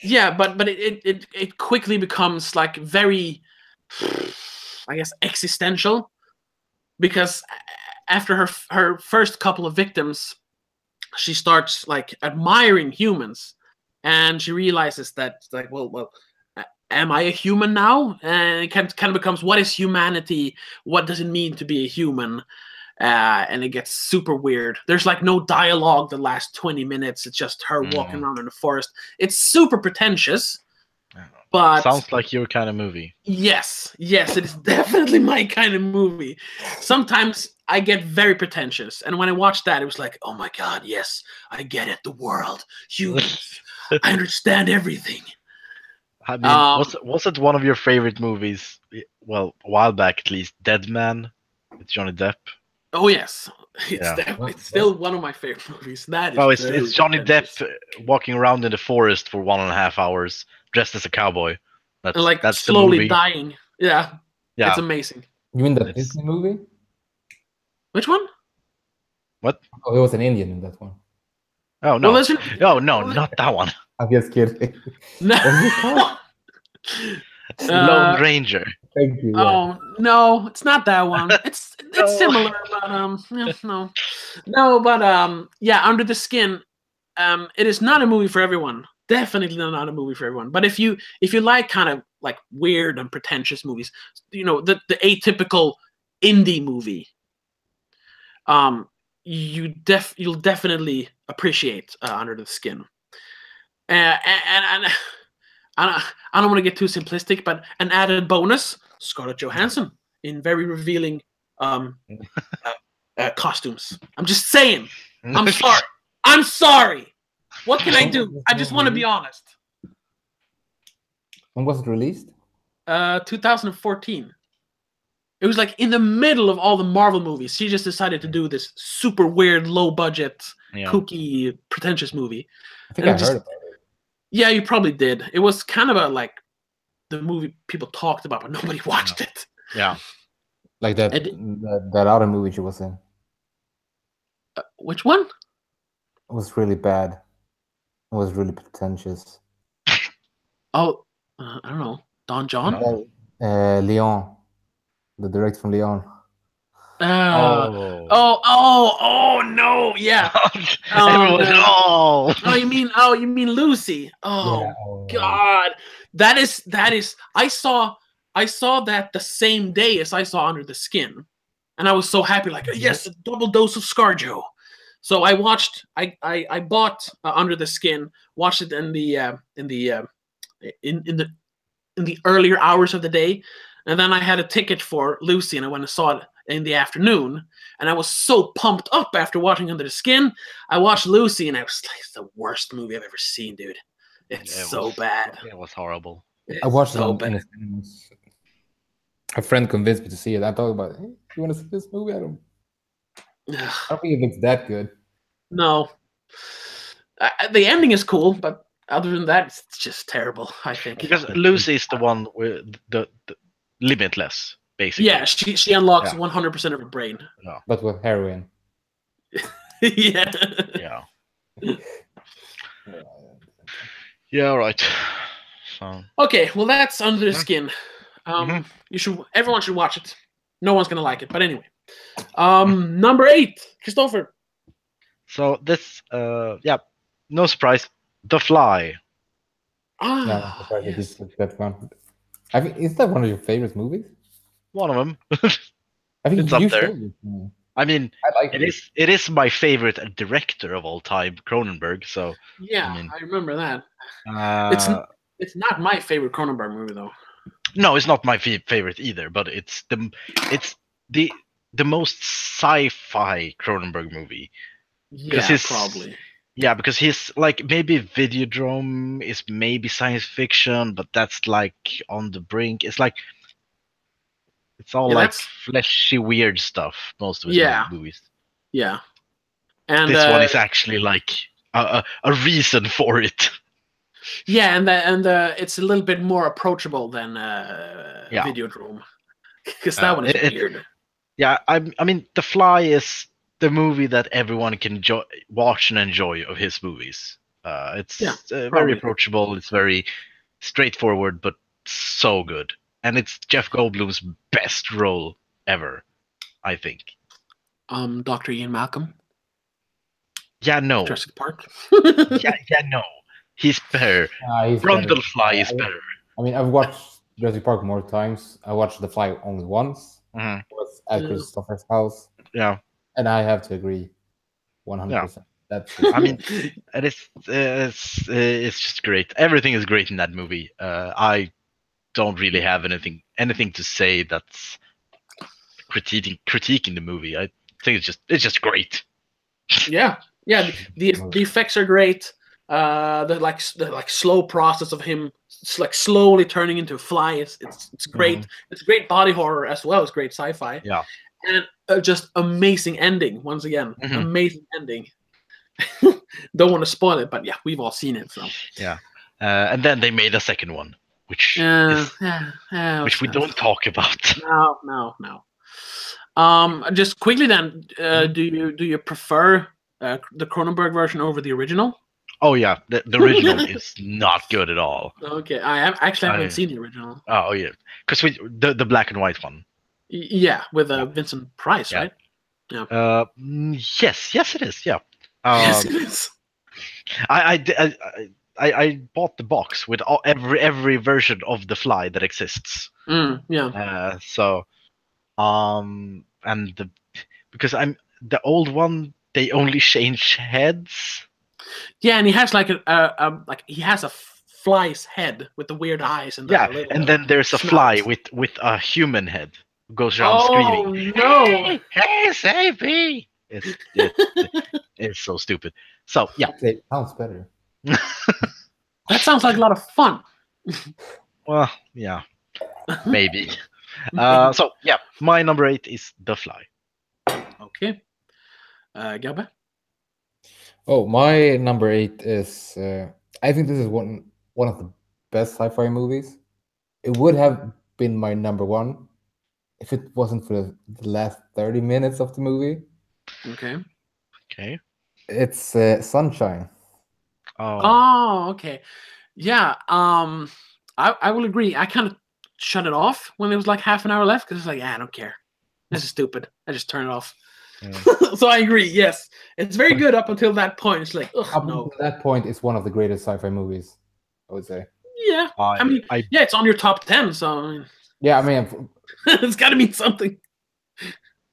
Yeah, but it quickly becomes like very, I guess, existential, because after her first couple of victims, she starts like admiring humans, and she realizes that like, well, am I a human now? And it kind of becomes, what is humanity? What does it mean to be a human? And it gets super weird. There's like no dialogue the last 20 minutes. It's just her walking around in the forest. It's super pretentious. But sounds like your kind of movie. Yes, it is definitely my kind of movie. Sometimes I get very pretentious, and when I watched that, it was like, oh my god, yes, I get it. The world, humans, I understand everything. I mean, was it one of your favorite movies? Well, a while back at least, Dead Man with Johnny Depp. Oh yes, Yeah. it's still one of my favorite movies. That is. Oh, very it's Johnny pretentious. Depp walking around in the forest for 1.5 hours dressed as a cowboy. And like That's the slowly movie. dying. Yeah, Yeah. it's amazing. You mean the It's- Disney movie? Which one? What? Oh, it was an Indian in that one. Oh no. Well, there's Oh no, not that one. I'm just kidding. no. What is it called? Lone Ranger. Thank you. Yeah. Oh no, it's not that one. It's No. similar, but yeah, no, but yeah, Under the Skin. It is not a movie for everyone. Definitely not a movie for everyone. But if you like kind of like weird and pretentious movies, you know, the atypical indie movie, you'll definitely appreciate Under the Skin. And I don't want to get too simplistic, but an added bonus: Scarlett Johansson in very revealing costumes. I'm just saying. I'm sorry. I'm sorry. What can I do? I just want to be honest. When was it released? 2014. It was like in the middle of all the Marvel movies. She just decided to do this super weird, low budget, kooky, pretentious movie. I think I heard about it. Yeah, you probably did. It was kind of a like the movie people talked about, but nobody watched it. Yeah. Like that other movie she was in. Which one? It was really bad. It was really pretentious. Oh, I don't know. Don John? Leon. The director from Leon. Oh no, yeah. Everyone, oh, you mean Lucy? Oh Yeah. God, that is. I saw that the same day as I saw Under the Skin, and I was so happy. Like, yes, a double dose of ScarJo. So I watched. I bought Under the Skin. Watched it in the earlier hours of the day, and then I had a ticket for Lucy, and I went and saw it in the afternoon, and I was so pumped up after watching Under the Skin. I watched Lucy, and I was like, it's the worst movie I've ever seen, dude. It's so bad. It was horrible. I watched so it in the cinemas. A friend convinced me to see it. I thought about, hey, you want to see this movie? I don't think it looks that good. No. The ending is cool, but other than that, it's just terrible, I think. Because Lucy is the one with the limitless, basically. Yeah, she unlocks 100% of her brain. Yeah. But with heroin. Yeah. Yeah. Yeah, all right. So. Okay, well that's Under the Skin. Everyone should watch it. No one's gonna like it, but anyway. Number 8, Christopher. So this, no surprise, The Fly. Yes. That one. I think, is that one of your favorite movies? One of them. I think It's up there. It. I mean, I like it is my favorite director of all time, Cronenberg. So yeah, I remember that. It's It's not my favorite Cronenberg movie though. no, it's not my favorite either. But it's the most sci-fi Cronenberg movie. Yeah, probably. Yeah, because he's like, maybe Videodrome is maybe science fiction, but that's like on the brink. It's like it's all like fleshy, weird stuff. Most of his movies. Yeah, and this one is actually like a reason for it. Yeah, and it's a little bit more approachable than Videodrome, because that one is weird. Yeah, I mean, The Fly is the movie that everyone can watch and enjoy of his movies. It's very approachable. It's very straightforward, but so good. And it's Jeff Goldblum's best role ever, I think. Dr. Ian Malcolm. Yeah, no. Jurassic Park. No. He's better. Brundlefly is better. I mean, I've watched Jurassic Park more times. I watched The Fly only once. It was at Christopher's house. Yeah. And I have to agree, 100%. That's I mean, it's just great. Everything is great in that movie. I don't really have anything to say that's critiquing the movie. I think it's just great. Yeah. The effects are great. The slow process of him like slowly turning into a fly. It's great. It's great body horror as well as great sci-fi. Yeah. And just amazing ending once again. Mhm. Amazing ending. Don't want to spoil it, but yeah, we've all seen it. So Yeah. And then they made a second one, which we don't talk about. No. Just quickly then, do you prefer the Cronenberg version over the original? Oh yeah, the original is not good at all. Okay, I haven't seen the original. Oh yeah, because the black and white one. Yeah, with Vincent Price, right? Yeah. Yes, it is. Yeah. Yes, it is. I bought the box with every version of The Fly that exists. Yeah. Because the old one, they only change heads. Yeah, and he has like he has a fly's head with the weird eyes and and then there's a fly with a human head who goes around screaming. No! Hey, save me! It's so stupid. So yeah, it sounds better. That sounds like a lot of fun. Well, yeah, maybe. So yeah, my number 8 is The Fly. Okay. Gabbe? Oh, my number 8 is. I think this is one of the best sci-fi movies. It would have been my number 1 if it wasn't for the last 30 minutes of the movie. Okay. It's Sunshine. Oh, okay. Yeah. I will agree. I kind of shut it off when there was like half an hour left because it's like, I don't care. This is stupid. I just turn it off. So I agree. Yes, it's very good up until that point. It's like, up until that point, it's one of the greatest sci-fi movies, I would say. Yeah, I mean, it's on your top 10. So yeah, I mean, it's got to mean something.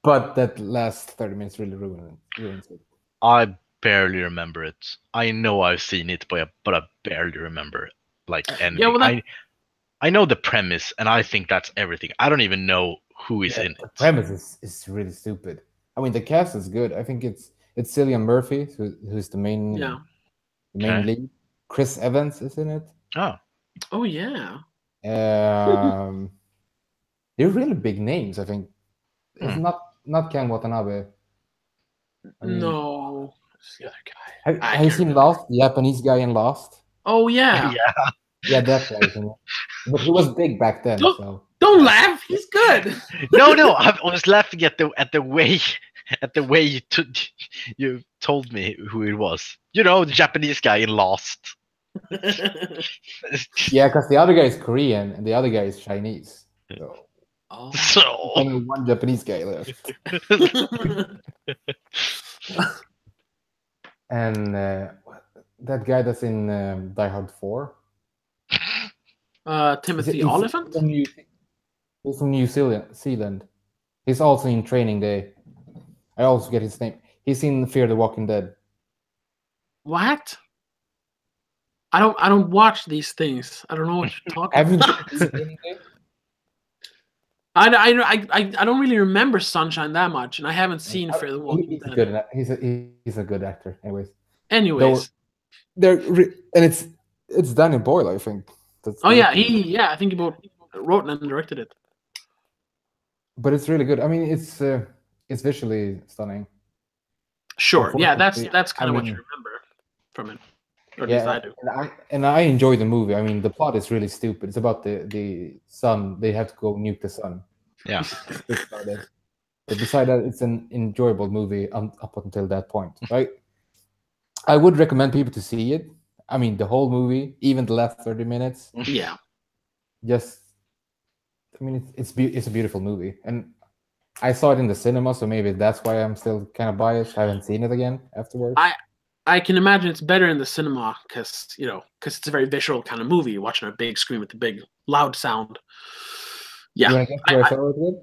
But that last 30 minutes really ruins it. I barely remember it. I know I've seen it, but I barely remember it. Like anything. Yeah, well, I know the premise, and I think that's everything. I don't even know who is in it. The premise is really stupid. I mean, the cast is good. I think it's Cillian Murphy, who's the main lead. Chris Evans is in it. Oh yeah. They're really big names. I think it's not Ken Watanabe. No, it's the other guy. Have you seen Lost? The Japanese guy in Lost. Oh yeah. Yeah, that guy. But he was big back then. Don't laugh. He's good. No, I was laughing at the way you told me who it was. You know, the Japanese guy in Lost. Yeah, because the other guy is Korean and the other guy is Chinese. So only one Japanese guy left. And that guy that's in Die Hard 4. Timothy Olyphant? He's from New Zealand. He's also in Training Day. I also get his name. He's in Fear the Walking Dead. What? I don't watch these things. I don't know what you're talking about. I don't really remember Sunshine that much, and I haven't seen Fear the Walking Dead. He's a good actor. Anyways, and it's Danny Boyle, I think. I think he wrote and directed it. But it's really good. I mean, it's visually stunning. Sure. Yeah, that's kind of what you remember from it. Or at least I do. And I enjoy the movie. I mean, the plot is really stupid. It's about the sun. They have to go nuke the sun. Yeah. But besides that, it's an enjoyable movie up until that point. Right? I would recommend people to see it. I mean, the whole movie, even the last 30 minutes. Yeah. It's a beautiful movie, and I saw it in the cinema, so maybe that's why I'm still kind of biased. I haven't seen it again afterwards. I can imagine it's better in the cinema because it's a very visual kind of movie. You're watching a big screen with the big loud sound. Yeah. You want to guess who I saw it with?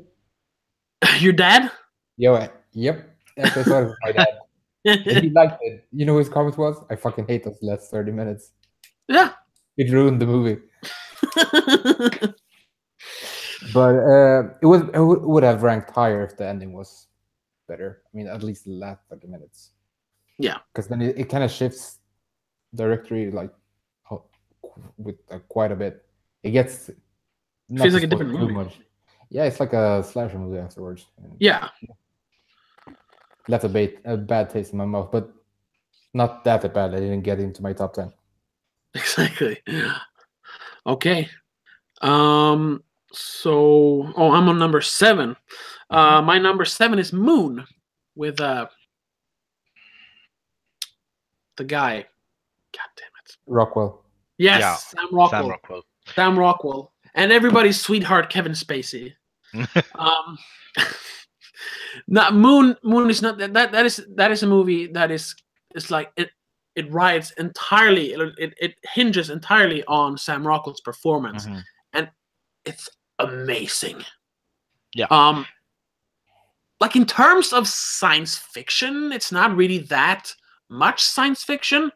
Your dad? Yep. That's I saw it with my dad. And he liked it. You know what his comment was? I fucking hate those last 30 minutes. Yeah. It ruined the movie. But it would have ranked higher if the ending was better. I mean, at least the last 30 minutes. Yeah. Because then it kind of shifts directory with quite a bit. It gets feels like a different movie. Yeah, it's like a slasher movie afterwards. Yeah. Left a bad taste in my mouth, but not that bad. I didn't get into my top 10. Exactly. Okay. So, I'm on number 7. My number 7 is Moon with the guy. God damn it. Rockwell. Yes, Yeah, Sam Rockwell. Sam Rockwell. Sam Rockwell. And everybody's sweetheart Kevin Spacey. Not Moon is not that is a movie that is like it rides entirely, it hinges entirely on Sam Rockwell's performance, and it's amazing. Yeah. Like in terms of science fiction, it's not really that much science fiction.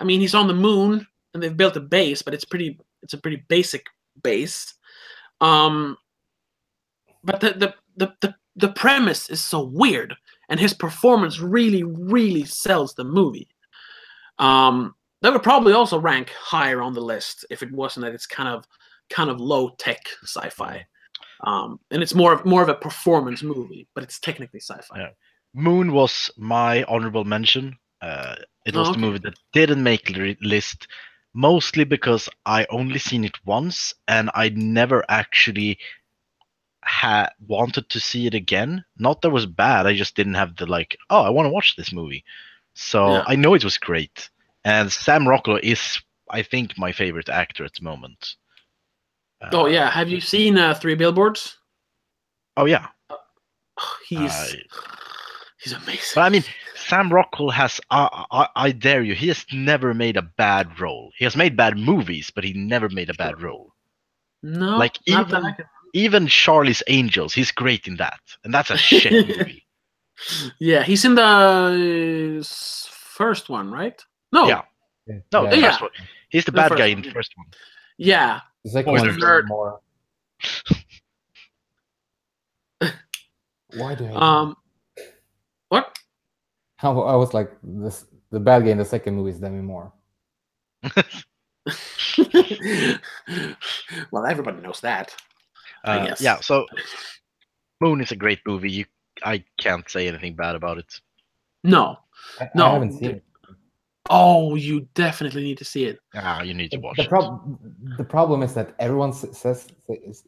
I mean, he's on the moon and they've built a base, but it's a pretty basic base. But the premise is so weird, and his performance really, really sells the movie. That would probably also rank higher on the list if it wasn't that it's kind of low tech sci-fi, and it's more of a performance movie, but it's technically sci-fi. Yeah. Moon was my honorable mention. It was the movie that didn't make the list, mostly because I only seen it once, and I never actually wanted to see it again. Not that it was bad, I just didn't have the I want to watch this movie. So I know it was great. And Sam Rockwell is, I think, my favorite actor at the moment. Have you seen 3 Billboards? Oh yeah. He's amazing. But I mean, Sam Rockwell has, I dare you, he has never made a bad role. He has made bad movies, but he never made a bad role. No, like even Charlie's Angels, he's great in that, and that's a shit movie. Yeah, he's in the first one, right? No. Yeah. No, the first one. He's the bad guy in the first one. Yeah. The second one is more. Why do I? What? I was like this. The bad guy in the second movie is Demi Moore. Well, everybody knows that. I guess. Yeah. So, Moon is a great movie. I can't say anything bad about it. No. I haven't seen it. Oh, you definitely need to see it. You need to watch it. The problem is that everyone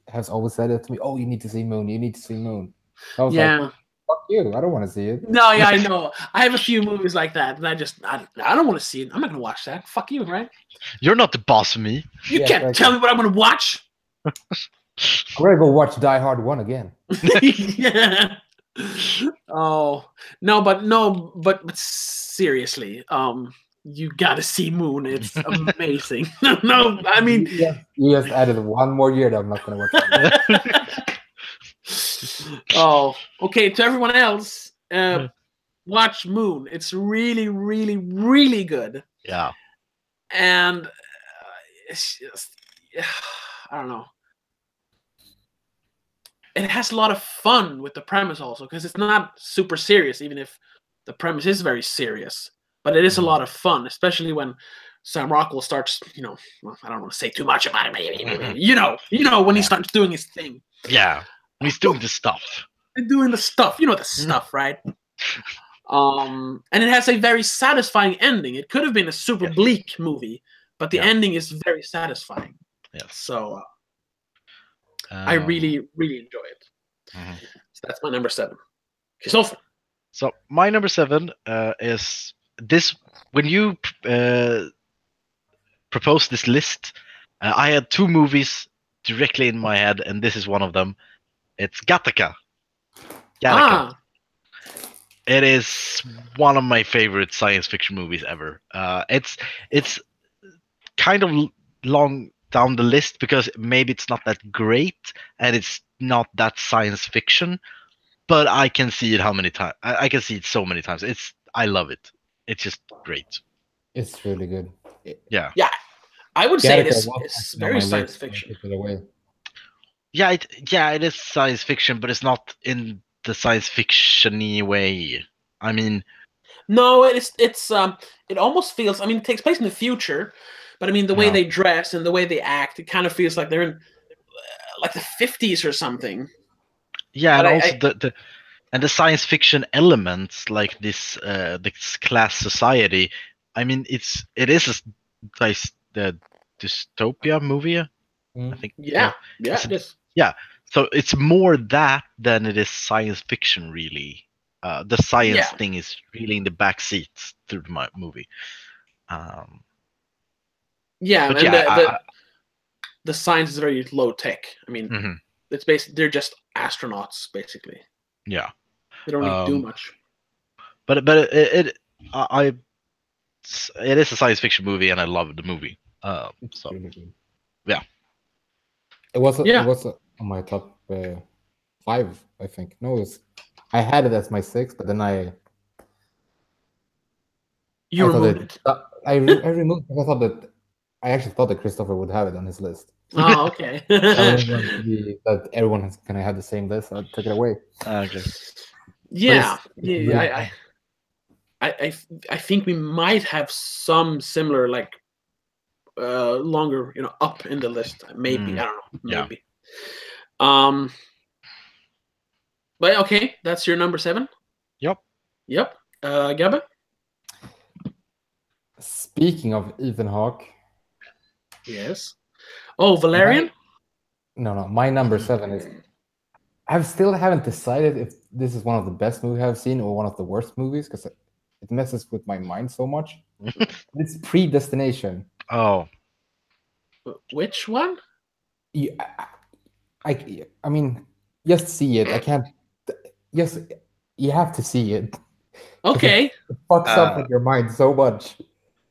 has always said it to me. Oh, you need to see Moon. You need to see Moon. I was like, fuck you. I don't want to see it. No, yeah, I know. I have a few movies like that, and I don't want to see it. I'm not going to watch that. Fuck you, right? You're not the boss of me. You can't tell me what I'm going to watch. I'm going to go watch Die Hard 1 again. Yeah. Oh, but seriously, you gotta see Moon. It's amazing. No, I mean, you just added one more year that I'm not gonna watch. Oh, okay. To everyone else, watch Moon. It's really, really, really good. Yeah. And it's just, I don't know. It has a lot of fun with the premise also, because it's not super serious, even if the premise is very serious. But it is a lot of fun, especially when Sam Rockwell starts, I don't want to say too much about it. You know when he starts doing his thing. Yeah, when he's doing the stuff. Doing the stuff. You know the stuff, right? And it has a very satisfying ending. It could have been a super bleak movie, but the ending is very satisfying. Yeah. So I really, really enjoy it. So that's my number 7. Christopher. So my number 7 is this. When you proposed this list, I had 2 movies directly in my head, and this is one of them. It's Gattaca. It is one of my favorite science fiction movies ever. It's kind of long down the list because maybe it's not that great and it's not that science fiction, but I can see it how many times. I can see it so many times. I love it. It's just great. It's really good. Yeah. I would say it's very science fiction. Yeah, it is science fiction, but it's not in the science fiction-y way. I mean, no, it almost feels. I mean, it takes place in the future, but I mean, the way they dress and the way they act, it kind of feels like they're in like the 50s or something. Yeah, But and also the science fiction elements, like this class society. I mean, it is the dystopia movie. I think. yeah, It's it is. yeah. So it's more that than it is science fiction, really. The science Yeah. thing is really in the back seat through the movie. Yeah, But and yeah, the science is very low tech. I mean, mhm, it's basically they're just astronauts, basically. yeah. They don't really do much. But it is a science fiction movie, and I love the movie. It's So really good. yeah. It was Yeah. on my top 5, I think. No, I had it as my 6, but then You I thought removed it. I removed because I actually thought that Christopher would have it on his list. Oh, okay. I didn't want it to be that everyone has kind of had the same list. I took it away. Okay. Yeah, really yeah. I think we might have some similar, like, longer, up in the list. Maybe I don't know. Maybe. Yeah. But okay, that's your number 7. Yep. Gabba? Speaking of Ethan Hawke. Yes. Oh, Valerian? No. My number 7 is. I still haven't decided if this is one of the best movies I've seen or one of the worst movies because it messes with my mind so much. It's Predestination. Oh. Which one? Yeah, I mean, just see it. I can't. Yes, you have to see it. Okay. It fucks up with your mind so much.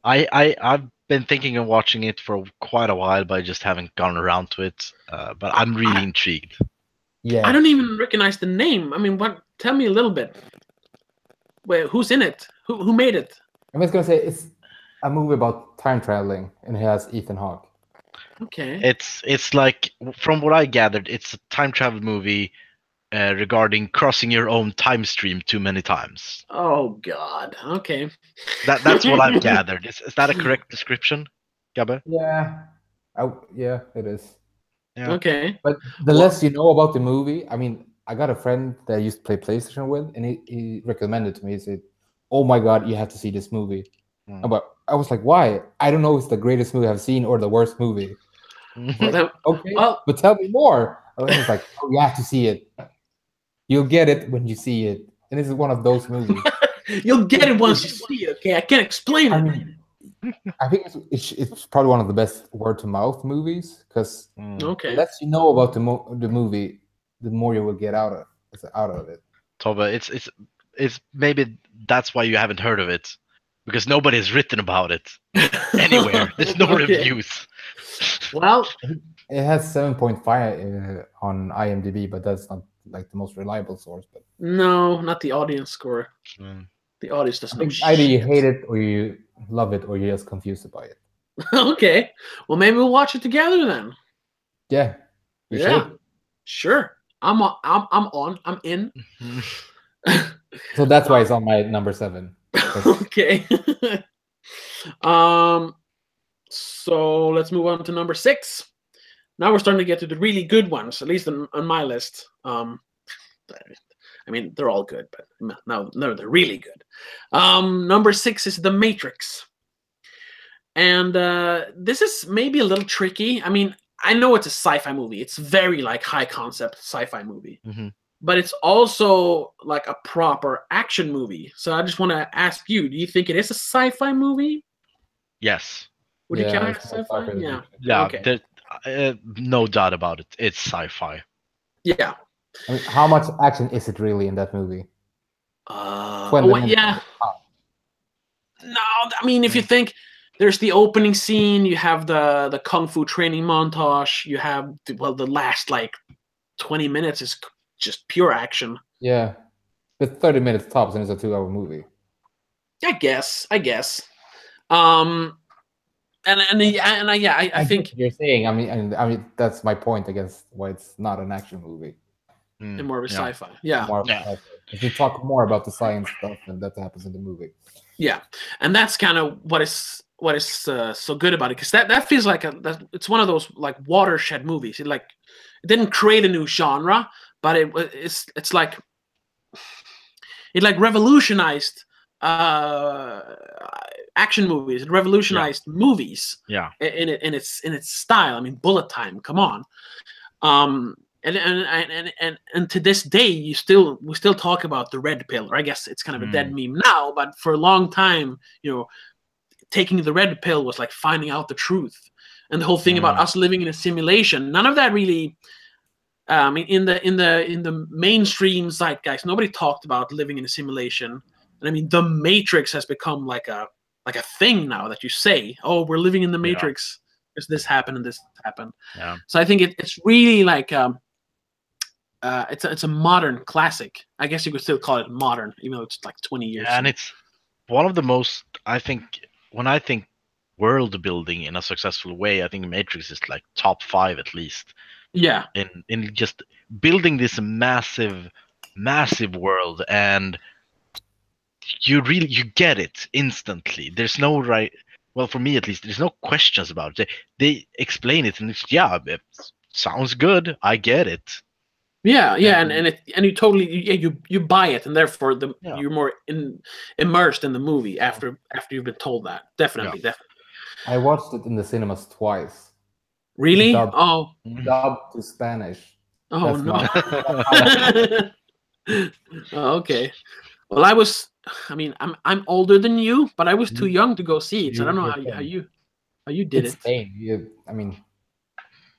I've been thinking of watching it for quite a while, but I just haven't gone around to it. But I'm really intrigued. Yeah. I don't even recognize the name. I mean, what? Tell me a little bit. Wait, who's in it? Who made it? I'm just gonna say it's a movie about time traveling, and it has Ethan Hawke. Okay. It's like, from what I gathered, it's a time travel movie regarding crossing your own time stream too many times. Oh God. Okay. That's what I've gathered. Is that a correct description, Gabbe? Yeah. Yeah, it is. Yeah. Okay. But the less you know about the movie, I mean, I got a friend that I used to play PlayStation with, and he recommended to me. He said, "Oh my God, you have to see this movie." But I was like, "Why? I don't know if it's the greatest movie I've seen or the worst movie." Well, okay, but tell me more. And it's like, "Oh, you have to see it. You'll get it when you see it." And this is one of those movies. You'll get it once you see it. Okay, I can't explain it. I mean, I think it's probably one of the best word-to-mouth movies because the less you know about the movie, the more you will get out of it. Tove, it's maybe that's why you haven't heard of it, because nobody has written about it anywhere. There's no reviews. Well, it has 7.5 on IMDb, but that's not like the most reliable source. But no, not the audience score. The audience doesn't know. Either you hate it or you love it, or you're just confused by it. Okay, well, maybe we'll watch it together then. Yeah, you should. Sure. I'm on. I'm in. So that's why it's on my number 7. Okay. So let's move on to number 6. Now we're starting to get to the really good ones, at least on my list. I mean, they're all good, but now they're really good. Number 6 is The Matrix. And this is maybe a little tricky. I mean, I know it's a sci-fi movie. It's very like high concept sci-fi movie. But it's also like a proper action movie. So I just want to ask you, do you think it is a sci-fi movie? Yes. Would you count it as sci-fi? Yeah. Yeah, okay. No doubt about it. It's sci-fi. Yeah. I mean, how much action is it really in that movie? Yeah. No, I mean, if you think there's the opening scene, you have the kung fu training montage, you have the last like 20 minutes is just pure action. Yeah, but 30 minutes tops, and it's a 2-hour movie. I guess. I think you're saying. I mean, that's my point against why it's not an action movie. And more of a sci-fi. Yeah. Sci-fi. If you talk more about the science stuff, and that happens in the movie. Yeah, and that's kind of what is so good about it, because that feels like it's one of those like watershed movies. It didn't create a new genre, but it's like it like revolutionized action movies. It revolutionized movies. Yeah. In its style. I mean, bullet time. Come on. And to this day, we still talk about the red pill. Or I guess it's kind of a dead meme now, but for a long time, taking the red pill was like finding out the truth. And the whole thing about us living in a simulation, none of that really. I mean, in the mainstream zeitgeist, nobody talked about living in a simulation. And I mean, the Matrix has become like a thing now that you say, "Oh, we're living in the Matrix because this happened and this happened." Yeah. So I think it's really like it's a modern classic. I guess you could still call it modern, even though it's like 20 years. Yeah, and it's one of the most. I think when I think world building in a successful way, I think Matrix is like top 5 at least. Yeah. In just building this massive world, and you get it instantly. There's no right. Well, for me at least, there's no questions about it. They explain it, and it sounds good. I get it. Yeah, and you totally you buy it, and therefore you're more immersed in the movie after you've been told that. Definitely. I watched it in the cinemas twice. Really? Dubbed to Spanish. Oh no. Okay. Well, I'm older than you, but I was too young to go see it. So I don't know how you did it. Spain.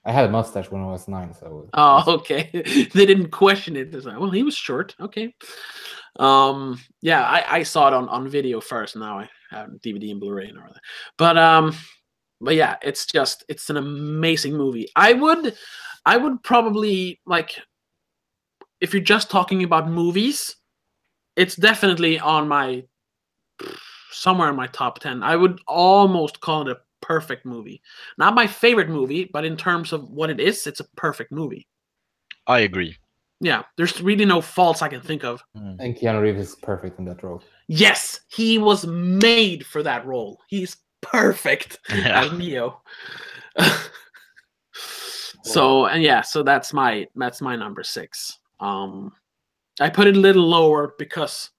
I had a mustache when I was 9, so. Okay. They didn't question it. It's like, well, he was short. Okay. Yeah, I saw it on video first. Now I have DVD and Blu-ray and all that. But yeah, it's an amazing movie. I would probably, like, if you're just talking about movies, it's definitely on somewhere in my top 10. I would almost call it a perfect movie. Not my favorite movie, but in terms of what it is, it's a perfect movie. I agree. Yeah, there's really no faults I can think of. And Keanu Reeves is perfect in that role. Yes, he was made for that role. He's perfect as Neo. So that's my number 6. I put it a little lower because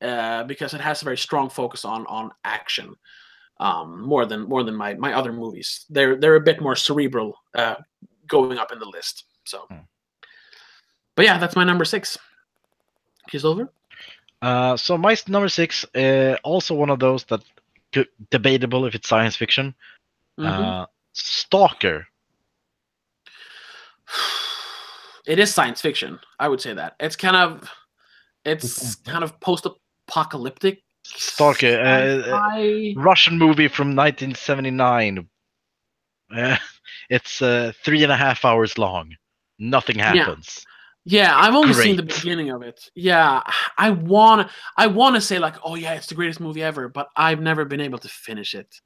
it has a very strong focus on action, more than my other movies. They're a bit more cerebral, going up in the list. So, but yeah, that's my number 6. Silver. So my number 6, also one of those that debatable if it's science fiction. Stalker. It is science fiction. I would say that it's kind of post-apocalyptic. Stalker, Russian movie from 1979. It's 3.5 hours long. Nothing happens. Yeah, I've only seen the beginning of it. Yeah, I wanna say like, oh yeah, it's the greatest movie ever, but I've never been able to finish it.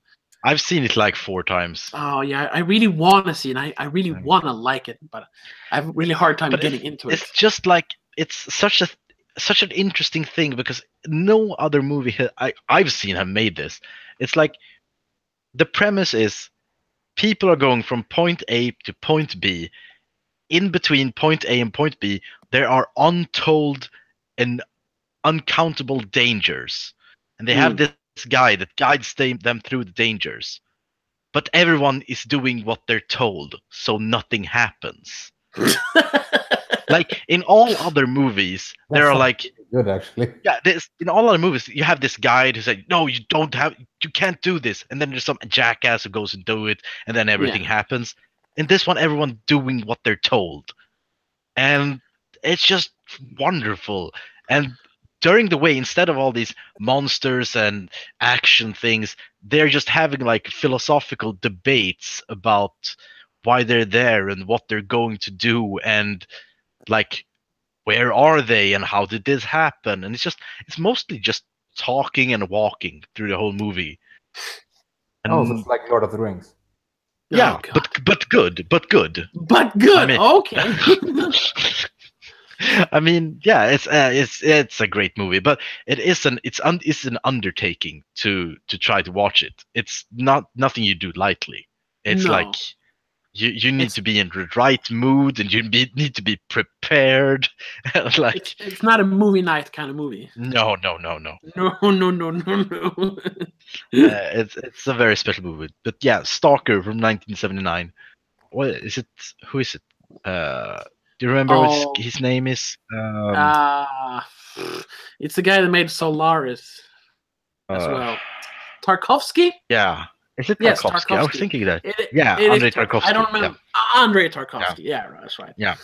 I've seen it like 4 times. Oh yeah, I really want to see it. I really want to like it, but I have a really hard time getting into it. It's just like it's such an interesting thing because no other movie I've seen have made this. It's like the premise is people are going from point A to point B. In between point A and point B, there are untold and uncountable dangers, and they have this guy that guides them through the dangers. But everyone is doing what they're told, so nothing happens. Like in all other movies, there are like good actually. Yeah, in all other movies, you have this guide who said, "No, you can't do this," and then there's some jackass who goes and do it, and then everything happens. In this one, everyone doing what they're told, and it's just wonderful. And during the way, instead of all these monsters and action things, they're just having like philosophical debates about why they're there and what they're going to do and like where are they and how did this happen. And it's mostly just talking and walking through the whole movie. And, so it's like Lord of the Rings. Yeah, but good. I mean, okay. I mean, yeah, it's a great movie, but it's an undertaking to try to watch it. It's nothing you do lightly. It's like You need to be in the right mood, and need to be prepared. Like it's not a movie night kind of movie. no. No. It's a very special movie. But yeah, Stalker from 1979. What is it? Who is it? Do you remember what his name is? It's the guy that made Solaris as well. Tarkovsky? Yeah. Is it Tarkovsky? Yes, Tarkovsky. I was thinking that. It Andrei is Tarkovsky. I don't remember. Yeah. Andrei Tarkovsky. Yeah, that's right. Yeah.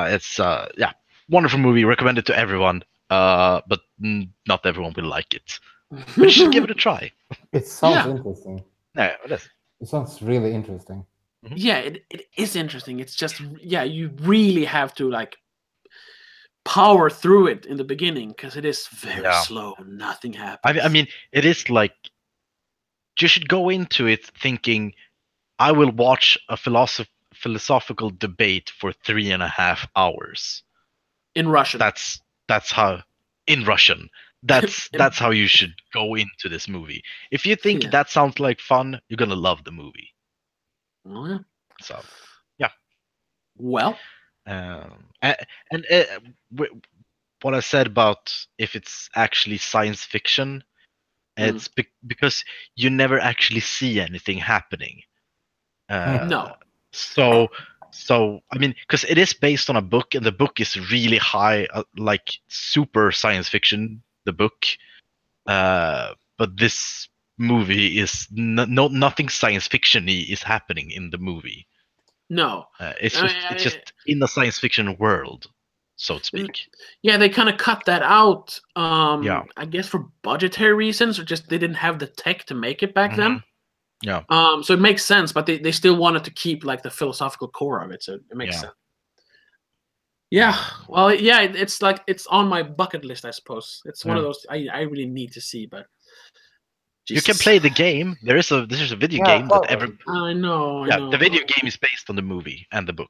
It's wonderful movie. Recommended to everyone. But not everyone will like it. But you should give it a try. It sounds interesting. Yeah, it is. It sounds really interesting. Mm-hmm. Yeah, it is interesting. It's just you really have to like power through it in the beginning because it is very slow. Nothing happens. I mean, it is like you should go into it thinking, I will watch a philosophical debate for 3.5 hours in Russian. That's how in Russian. That's how you should go into this movie. If you think that sounds like fun, you're gonna love the movie. Oh, yeah. So, yeah. Well, what I said about if it's actually science fiction, it's because you never actually see anything happening. No. So I mean, because it is based on a book, and the book is really high, like super science fiction. The book, but this movie is nothing science fiction-y is happening in the movie. No, it's just in the science fiction world, so to speak. Yeah, they kind of cut that out. I guess for budgetary reasons, or just they didn't have the tech to make it back then. Yeah. So it makes sense, but they still wanted to keep like the philosophical core of it, so it makes sense. Yeah. Well, yeah, it's like it's on my bucket list, I suppose. It's one of those I really need to see, but Jesus. You can play the game. There's a video game that I know. The video game is based on the movie and the book.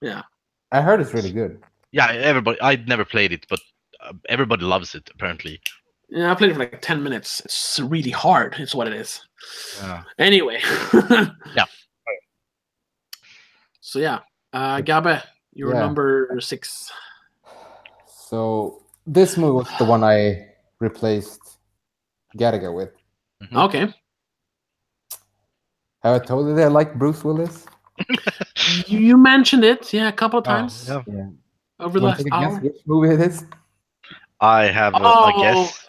Yeah. I heard it's really good. Yeah, everybody. I'd never played it, but everybody loves it apparently. Yeah, I played it for like 10 minutes. It's really hard. It's what it is. Yeah. Anyway. Yeah. So yeah, Gabe, you're number 6. So this movie was the one I replaced Gattaca with. Mm-hmm. Okay. Have I told you that I like Bruce Willis? You mentioned it, a couple of times. Yeah. Over the last hour. Guess which movie it is? I have a guess.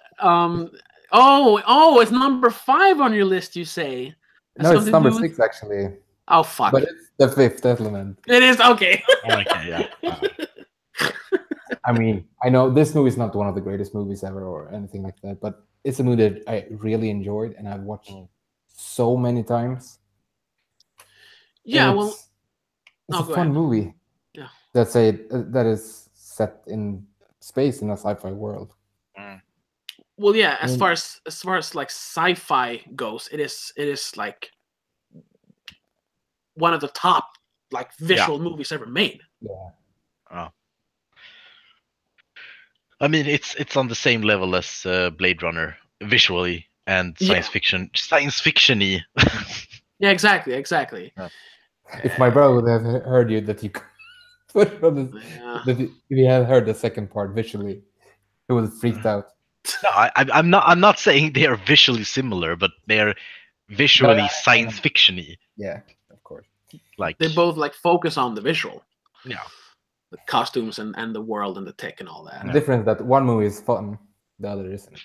It's number 5 on your list, you say? No, it's number 6 actually. Oh fuck! But it's The Fifth Element. It is okay. Okay, yeah. I mean, I know this movie is not one of the greatest movies ever or anything like that, but it's a movie that I really enjoyed and I've watched so many times. Yeah, it's a fun movie. Yeah, that is set in space in a sci-fi world. Well, yeah. As far as like sci-fi goes, it is like one of the top like visual movies ever made. Yeah. I mean, it's on the same level as Blade Runner visually and science fiction-y. Yeah, exactly. Yeah. If my brother would have heard you that you put on that if you had heard the second part visually, he would have freaked out. No, I'm not saying they are visually similar, but they're visually science fiction-y. Yeah, of course. Like they both like focus on the visual. Yeah. The costumes and the world and the tech and all that. The difference that one movie is fun, the other isn't.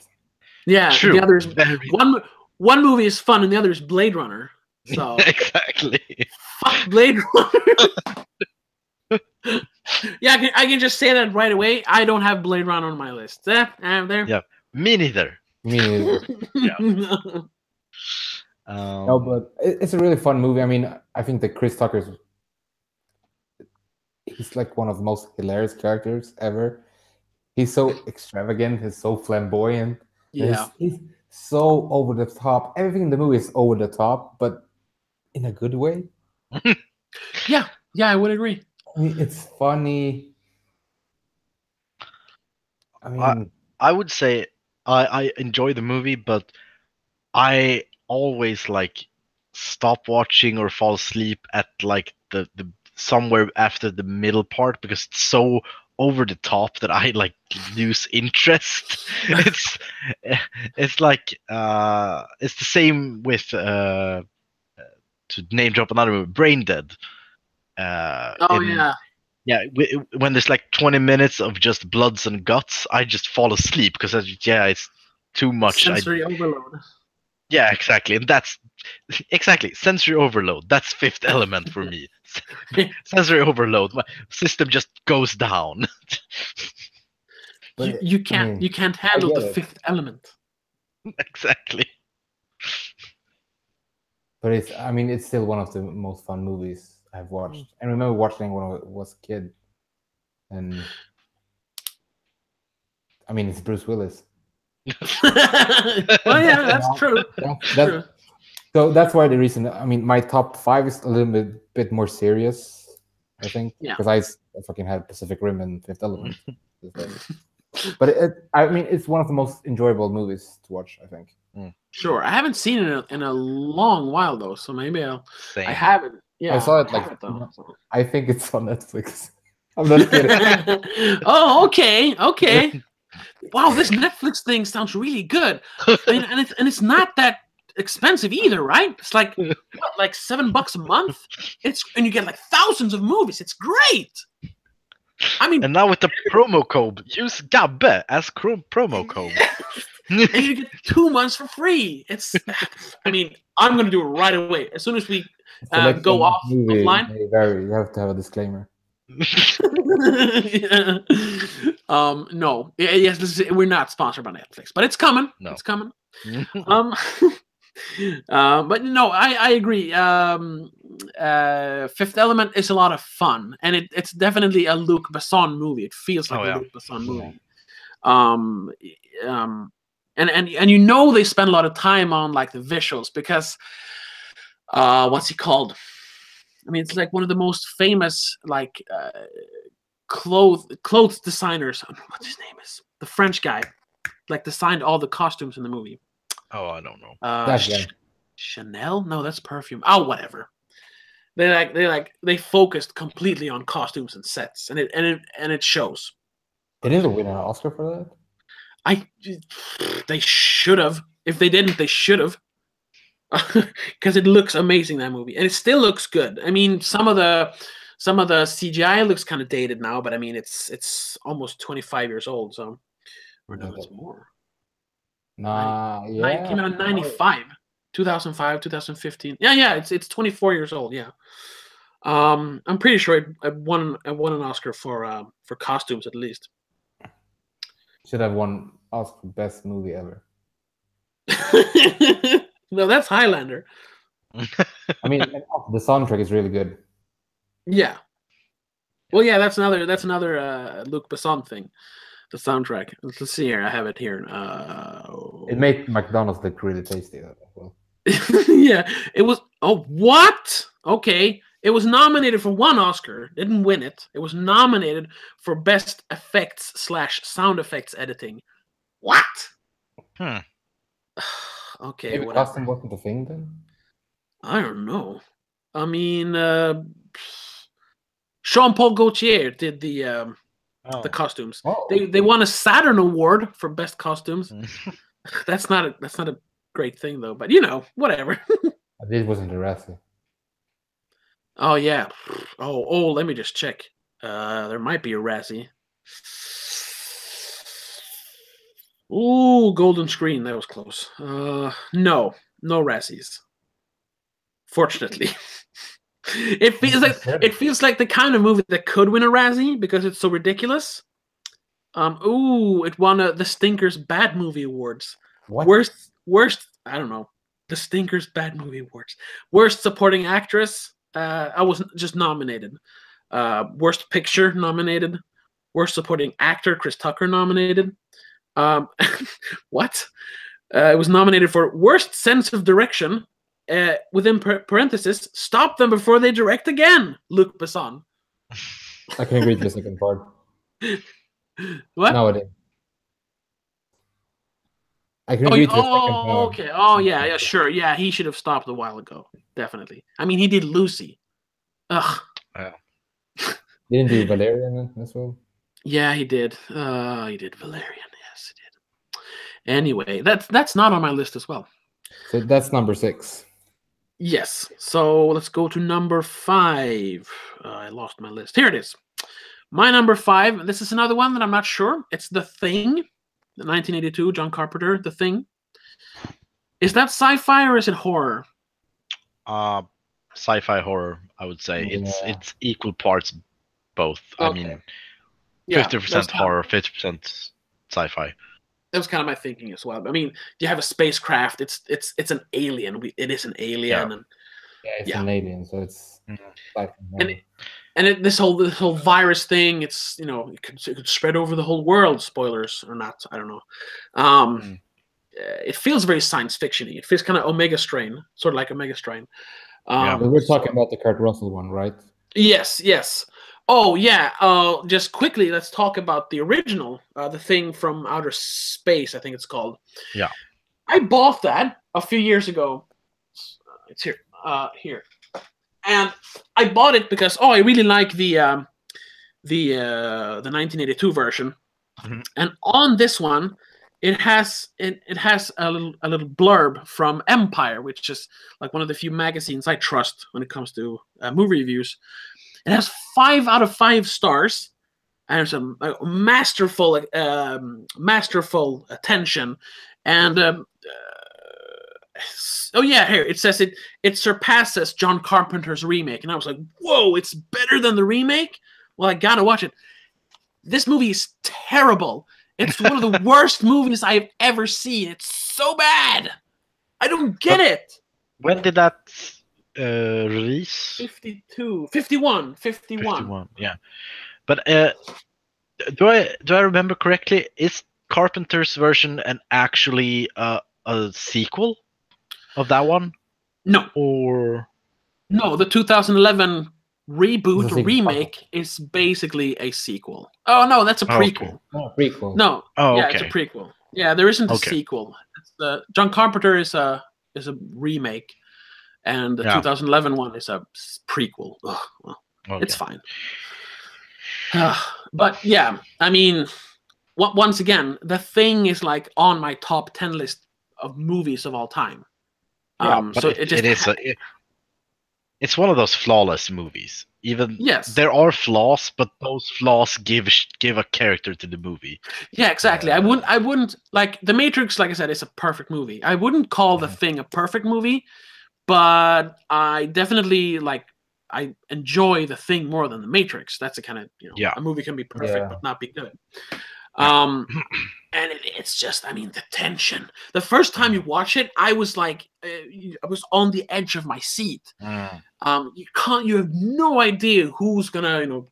Yeah, true. The other is one movie is fun and the other is Blade Runner. So exactly. Fuck Blade Runner. Yeah, I can just say that right away. I don't have Blade Runner on my list. There. Yeah, me neither. No, but it's a really fun movie. I mean, I think that Chris Tucker's he's like one of the most hilarious characters ever. He's so extravagant. He's so flamboyant. Yeah, he's so over the top. Everything in the movie is over the top, but in a good way. yeah, I would agree. I mean, it's funny. I mean, I would say I enjoy the movie, but I always like stop watching or fall asleep at like the somewhere after the middle part because it's so over the top that I like lose interest. It's like it's the same with to name drop another movie, Brain Dead. Yeah, when there's like 20 minutes of just bloods and guts, I just fall asleep because it's too much. Sensory overload. Yeah, exactly, and that's exactly sensory overload. That's Fifth Element for me. Sensory overload. My system just goes down. You can't handle the Fifth Element. Exactly. But it's still one of the most fun movies I've watched. I remember watching when I was a kid, and it's Bruce Willis. Well, yeah, that's true. True. So that's why the reason. My top 5 is a little bit more serious, I think, because I fucking had Pacific Rim and Fifth Element. But it's one of the most enjoyable movies to watch, I think. Sure, I haven't seen it in a long while though, so maybe I haven't. Yeah, I saw it I think it's on Netflix. I'm not kidding. Oh, okay. Wow, this Netflix thing sounds really good, and it's not that expensive either, right? It's like what, like $7 a month. And you get like thousands of movies. It's great. And now with the promo code, use Gabbe as promo code. And you get 2 months for free. I'm gonna do it right away as soon as we go offline. You have to have a disclaimer. No. Yes, we're not sponsored by Netflix, but it's coming. No. It's coming. But no, I agree. Fifth Element is a lot of fun, and it's definitely a Luc Besson movie. It feels like a Luc Besson movie. And they spend a lot of time on like the visuals because what's he called? It's like one of the most famous like clothes designers. I don't know what his name is. The French guy, like designed all the costumes in the movie. Oh, I don't know. Chanel? No, that's perfume. Oh, whatever. They focused completely on costumes and sets, and it shows. They didn't win an Oscar for that. They should have. If they didn't, they should have. Because it looks amazing, that movie, and it still looks good. Some of the CGI looks kind of dated now, but it's almost 25 years old, so or no, it's more. It came out in 95, 2005, 2015. Yeah, it's 24 years old. Yeah, I'm pretty sure I won an Oscar for costumes at least. Should have won Oscar for best movie ever. No, that's Highlander. The soundtrack is really good. Yeah. Well, yeah, that's another Luc Besson thing. The soundtrack. Let's see here. I have it here. It made McDonald's look really tasty as well. Yeah, it was. Oh, what? Okay, it was nominated for 1 Oscar. Didn't win it. It was nominated for best effects / sound effects editing. What? Okay, maybe costume wasn't the thing then. I don't know. Jean-Paul Gaultier did the costumes. Oh. They won a Saturn Award for best costumes. That's not a great thing though. But whatever. This wasn't a Razzie. Oh yeah. Oh, let me just check. There might be a Razzie. Ooh, Golden Screen. That was close. No Razzies. Fortunately. It feels like the kind of movie that could win a Razzie because it's so ridiculous. It won the Stinkers Bad Movie Awards. What? Worst. I don't know. The Stinkers Bad Movie Awards. Worst Supporting Actress. I was just nominated. Worst Picture nominated. Worst Supporting Actor. Chris Tucker nominated. What? It was nominated for Worst Sense of Direction. Within parentheses, stop them before they direct again. Luc Besson. I can agree to the second part. What? Nowadays. I can agree to the second oh, part. okay. Oh, yeah, sure. Yeah, he should have stopped a while ago. Definitely. I mean, he did Lucy. Ugh. Didn't do Valerian as well? Yeah, he did. He did Valerian. Yes, he did. Anyway, that's not on my list as well. So that's number 6. Yes. So let's go to number 5. I lost my list. Here it is. My number 5. This is another one that I'm not sure. It's The Thing, the 1982 John Carpenter. The Thing. Is that sci-fi or is it horror? Sci-fi horror, I would say. It's equal parts both. Okay. I mean, 50% horror, 50% sci-fi. That was kind of my thinking as well. I mean, you have a spacecraft. It's an alien. It is an alien, and it's an alien. So it's this whole virus thing. It's it could spread over the whole world. Spoilers or not, I don't know. It feels very science fiction-y. It feels kind of Omega Strain, sort of like Omega Strain. We're talking about the Kurt Russell one, right? Yes. Oh, yeah. Just quickly, let's talk about the original, The Thing from Outer Space, I think it's called. Yeah. I bought that a few years ago. It's here. Here. And I bought it because, I really like the 1982 version. Mm-hmm. And on this one, it has a little blurb from Empire, which is like one of the few magazines I trust when it comes to movie reviews. It has 5 out of 5 stars, and it's a masterful attention. And here it says it surpasses John Carpenter's remake, and I was like, whoa, it's better than the remake. Well, I gotta watch it. This movie is terrible. It's one of the worst movies I've ever seen. It's so bad. I don't get it. When did that release? 51. Yeah, but do I remember correctly? Is Carpenter's version actually a sequel of that one? No. Or no, the 2011 reboot or remake is basically a sequel. Oh no, that's a prequel. Prequel. No. Okay. It's a prequel. Yeah, there isn't a sequel. It's John Carpenter is a remake. And the 2011 one is a prequel. It's fine. But yeah, I mean, once again, The Thing is like on my top 10 list of movies of all time. So it's one of those flawless movies. Even there are flaws, but those flaws give a character to the movie. Yeah, exactly. I wouldn't like The Matrix. Like I said, is a perfect movie. I wouldn't call The Thing a perfect movie. But I definitely I enjoy The Thing more than The Matrix. That's a kind of a movie can be perfect but not be good. And it's just, I mean, the tension. The first time you watch it, I was like, I was on the edge of my seat. You have no idea who's gonna,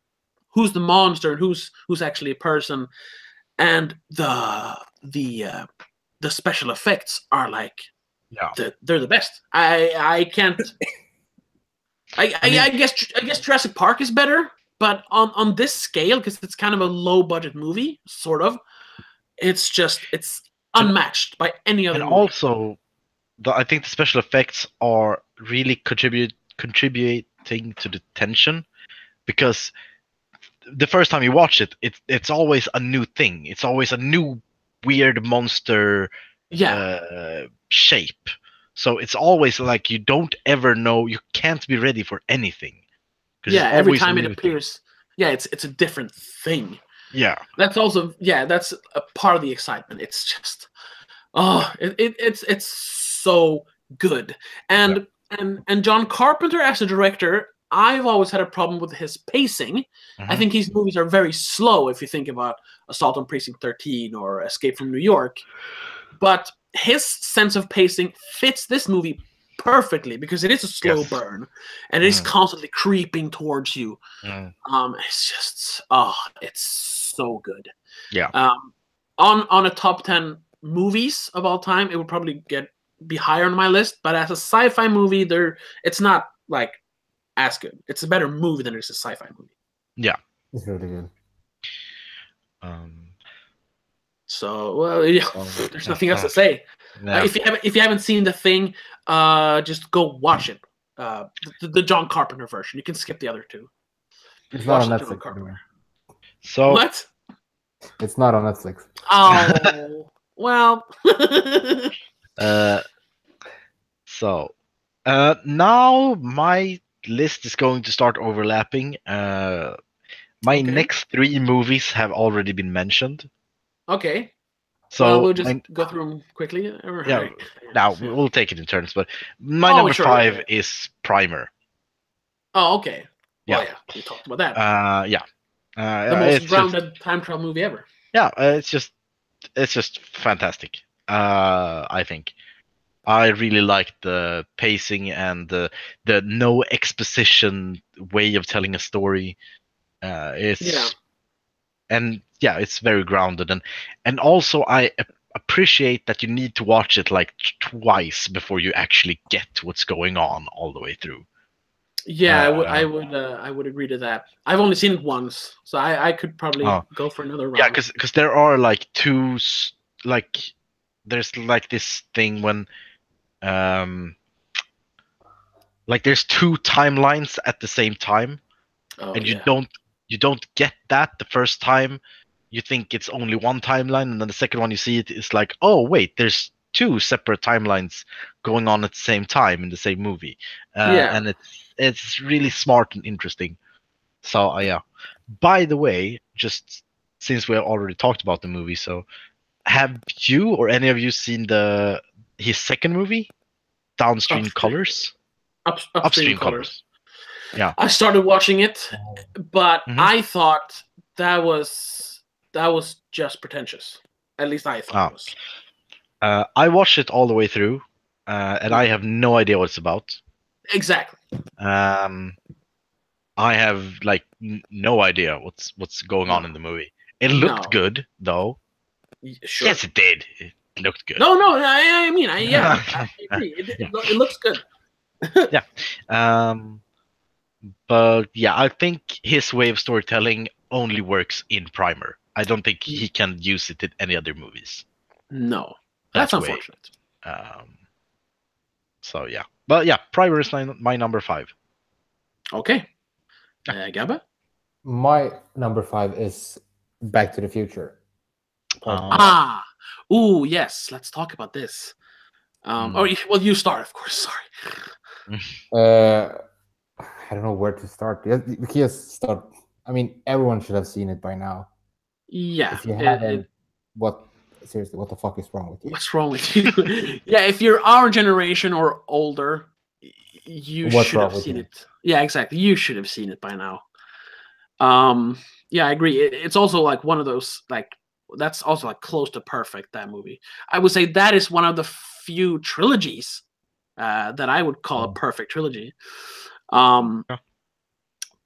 who's the monster and who's actually a person, and the special effects are like. They're the best. I can't. I guess Jurassic Park is better, but on this scale, because it's kind of a low budget movie, sort of, it's unmatched by any other. And movie. Also, I think the special effects are really contributing to the tension, because the first time you watch it, it's always a new thing. It's always a new weird monster. Shape. So it's always like you don't ever know. You can't be ready for anything. Every time it appears, it's a different thing. Yeah, that's also that's a part of the excitement. It's just it's so good. And John Carpenter as a director, I've always had a problem with his pacing. I think his movies are very slow. If you think about Assault on Precinct 13 or Escape from New York, but his sense of pacing fits this movie perfectly because it is a slow burn and it is constantly creeping towards you. It's just it's so good. On a top 10 movies of all time, it would probably be higher on my list, but as a sci-fi movie, it's not like as good. It's a better movie than it is a sci-fi movie. It's really good. So, well, yeah, there's nothing else to say. Yeah. If you haven't seen The Thing, just go watch it. The John Carpenter version. You can skip the other two. It's Watch not on the John Netflix Carpenter. anymore. So What? It's not on Netflix. Oh, well. Now my list is going to start overlapping. My Okay. next 3 movies have already been mentioned. Okay. So Well, we'll just go through them quickly. yeah, now we'll take it in turns. But my Oh, number sure. 5 is Primer. Oh, okay. Well, Yeah. yeah, we talked about that. Yeah. The most it's grounded time travel movie ever. yeah, it's just fantastic. I think I really like the pacing and the no exposition way of telling a story. It's Yeah. and yeah, it's very grounded and also I appreciate that you need to watch it like twice before you actually get what's going on all the way through. Yeah, I would agree to that. I've only seen it once, so I could probably go for another round. Yeah, because there are like like there's like this thing when like there's 2 timelines at the same time, and you don't get that the first time. You think it's only one timeline, and then the second one you see it's like, oh wait, there's 2 separate timelines going on at the same time in the same movie. And it's really smart and interesting. So yeah. By the way, just since we have already talked about the movie, so have you or any of you seen his second movie, Downstream Colors? Upstream Colors. Yeah. I started watching it, but I thought that was just pretentious. At least I thought it was. I watched it all the way through, and I have no idea what it's about. Exactly. I have like no idea what's going on in the movie. It looked good though. Sure. Yes, it did. It looked good. No, I mean, I agree. It looks good. Yeah. But yeah, I think his way of storytelling only works in Primer. I don't think he can use it in any other movies. No, that's unfortunate. So yeah, but yeah, Primer is my number 5. Okay, Gabba. My number 5 is Back to the Future. Ooh, yes. Let's talk about this. Well, you start, of course. Sorry. I don't know where to start. Because start. I mean, everyone should have seen it by now. Yeah. If you haven't, seriously, what the fuck is wrong with you? What's wrong with you? Yeah, if you're our generation or older, you should have seen it. Yeah, exactly. You should have seen it by now. Yeah, I agree. It's also like one of those that's also like close to perfect, that movie. I would say that is one of the few trilogies that I would call a perfect trilogy.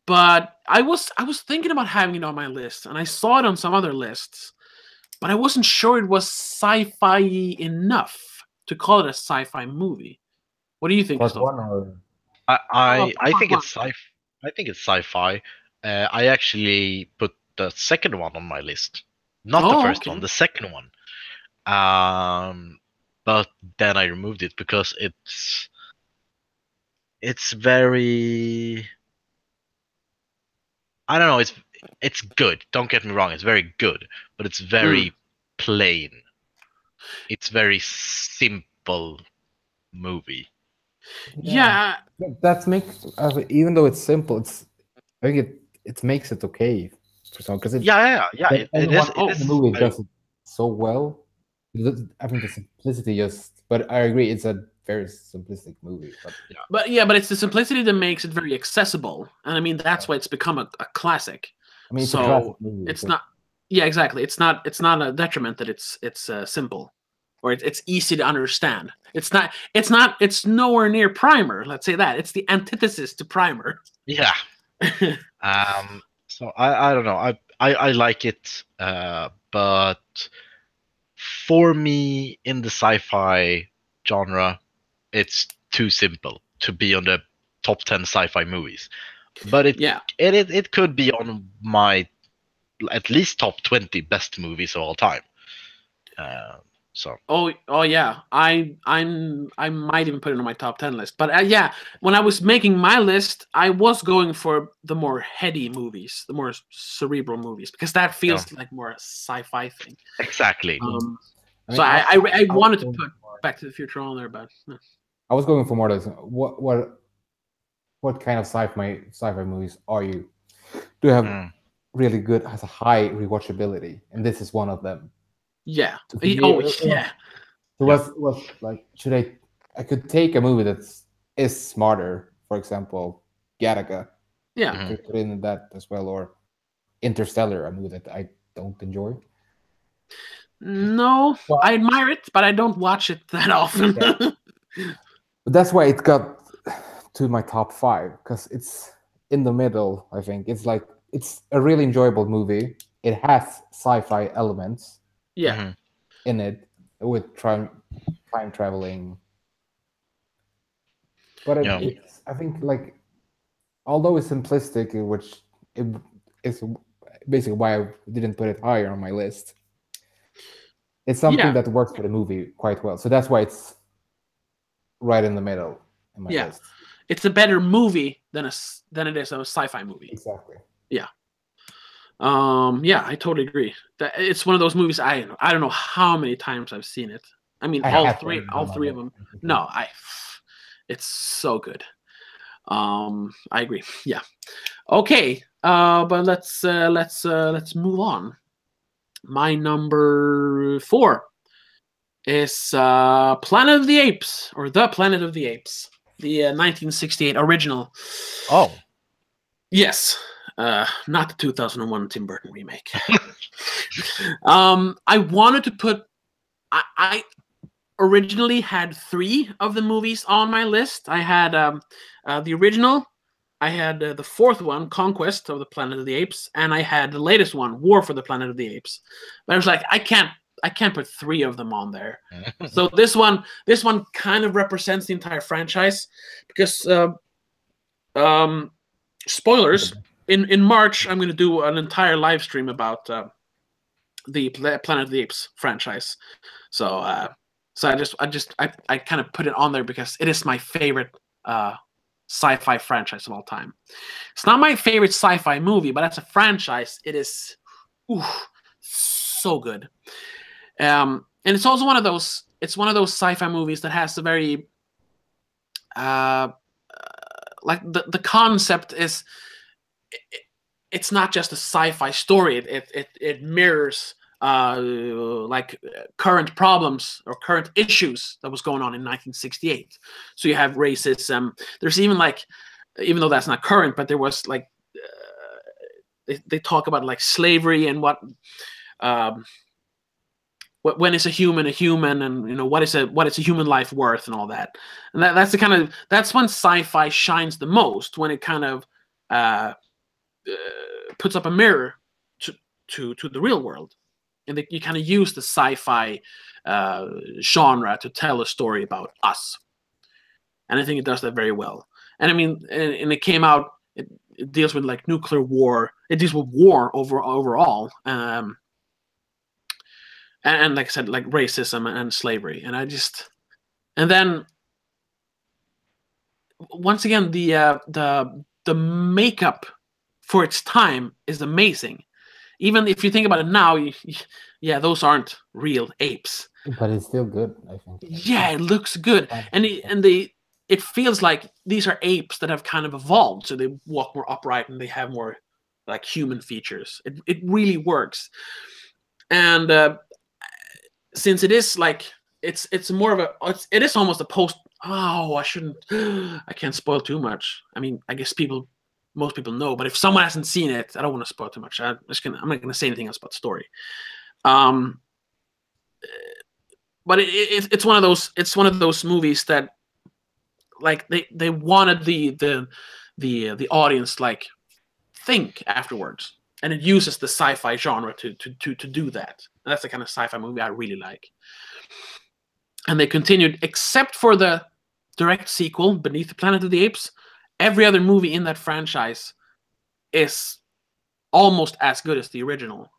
But I was thinking about having it on my list, and I saw it on some other lists, but I wasn't sure it was sci-fi enough to call it a sci-fi movie. What do you think? I think it's sci-fi. I think it's sci-fi. I actually put the second one on my list, not the first one, the second one. But then I removed it because it's very, I don't know, it's good. Don't get me wrong, it's very good, but it's very plain. It's very simple movie. Yeah, that makes even though it's simple, I think it makes it okay for some, because it is. The movie does it so well. I think the simplicity but I agree, it's a very simplistic movie. But it's the simplicity that makes it very accessible, and I mean that's why it's become a classic. I mean, it's a classic movie, it's not. Yeah, exactly. It's not a detriment that it's simple, or it's easy to understand. It's not. It's nowhere near Primer. Let's say that it's the antithesis to Primer. Yeah. So I don't know. I like it, but for me in the sci-fi genre, it's too simple to be on the top 10 sci-fi movies. But it could be on my at least top 20 best movies of all time. So. Oh yeah, I might even put it on my top 10 list. But yeah, when I was making my list, I was going for the more heady movies, the more cerebral movies, because that feels like more a sci-fi thing. Exactly. So I wanted to put Back to the Future on there, but I was going for more of those. What kind of sci-fi movies are you? Do you have really good, has a high rewatchability, and this is one of them. Yeah. Yeah. So was like, should I could take a movie is smarter, for example, Gattaca. Yeah. Could put in that as well, or Interstellar, a movie that I don't enjoy. No, I admire it, but I don't watch it that often. Yeah. But that's why it got to my top 5, because it's in the middle. I think it's a really enjoyable movie. It has sci-fi elements. Yeah. In it, with time traveling. But it's, I think, like, although it's simplistic, which it is basically why I didn't put it higher on my list. It's something that works for the movie quite well. So that's why it's right in the middle in my list. It's a better movie than it is a sci-fi movie. Exactly. Yeah. Yeah, I totally agree. That it's one of those movies I don't know how many times I've seen it. I mean, all three of them. No, it's so good. I agree. Yeah. Okay. But let's move on. My number 4 is Planet of the Apes, or The Planet of the Apes, the 1968 original. Oh. Yes. Not the 2001 Tim Burton remake. I wanted to put. I originally had 3 of the movies on my list. I had the original. I had the 4th one, Conquest of the Planet of the Apes, and I had the latest one, War for the Planet of the Apes. But I was like, I can't put 3 of them on there. So this one kind of represents the entire franchise, because spoilers. In March, I'm going to do an entire live stream about the Planet of the Apes franchise. So I kind of put it on there because it is my favorite sci-fi franchise of all time. It's not my favorite sci-fi movie, but as a franchise, it is so good. And it's also one of those. It's one of those sci-fi movies that has a very like the concept is. It's not just a sci-fi story. It mirrors like current problems or current issues that was going on in 1968. So you have racism. There's even like, even though that's not current, but there was like they talk about like slavery and when is a human, and what is a human life worth and all that. And that's when sci-fi shines the most, when it kind of puts up a mirror to the real world, and you kind of use the sci-fi genre to tell a story about us, and I think it does that very well. And I mean, and it came out. It deals with like nuclear war. It deals with war overall, and like I said, like racism and slavery. And then once again, the makeup for its time is amazing. Even if you think about it now, yeah, those aren't real apes. But it's still good, I think. Yeah, it looks good, and it feels like these are apes that have kind of evolved, so they walk more upright and they have more like human features. It really works, and since it is like it's more of it is almost a post. Oh, I can't spoil too much. I mean, I guess most people know, but if someone hasn't seen it, I don't want to spoil too much. I'm not going to say anything else about the story. But it's one of those movies that like they wanted the audience like think afterwards, and it uses the sci-fi genre to do that. And that's the kind of sci-fi movie I really like. And they continued, except for the direct sequel, Beneath the Planet of the Apes. Every other movie in that franchise is almost as good as the original.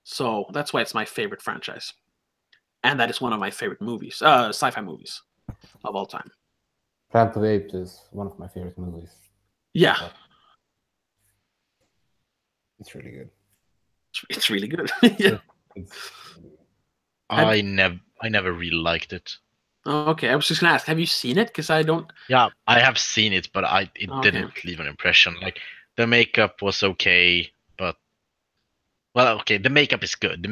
So that's why it's my favorite franchise. and that is one of my favorite movies, sci-fi movies of all time. Planet of the Apes is one of my favorite movies. Yeah, it's really good. It's really good. Yeah. I never really liked it. Okay, I was just gonna ask, have you seen it? Because I don't. Yeah, I have seen it, but it Okay. didn't leave an impression. Like the makeup was okay, but okay, the makeup is good.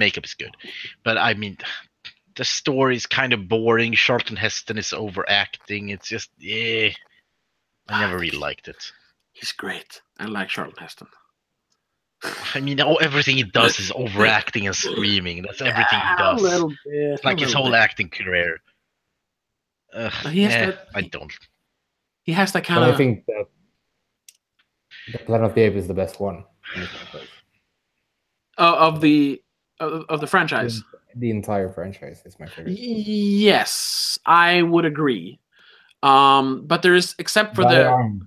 But I mean, the story is kind of boring. Charlton Heston is overacting. It's just I never really liked it. He's great. I like Charlton Heston. I mean, everything he does is overacting and screaming. That's everything he does. A little bit. It's like his whole acting career. I don't. He has that kind of. I think that the Planet of the Apes is the best one. Of the franchise. The entire franchise is my favorite. Yes, I would agree. But there is, except for they aren't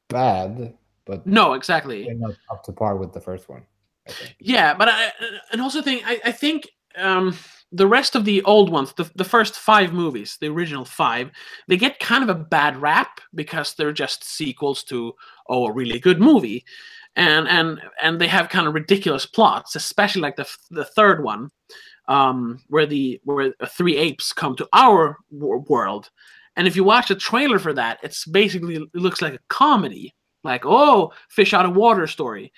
bad, but no, exactly. They're not up to par with the first one, I think. Yeah, but I think the rest of the old ones, the first 5 movies, the original 5, they get kind of a bad rap because they're just sequels to a really good movie, and they have kind of ridiculous plots, especially like the third one, where 3 apes come to our world, and if you watch the trailer for that, it looks like a comedy, like fish out of water story.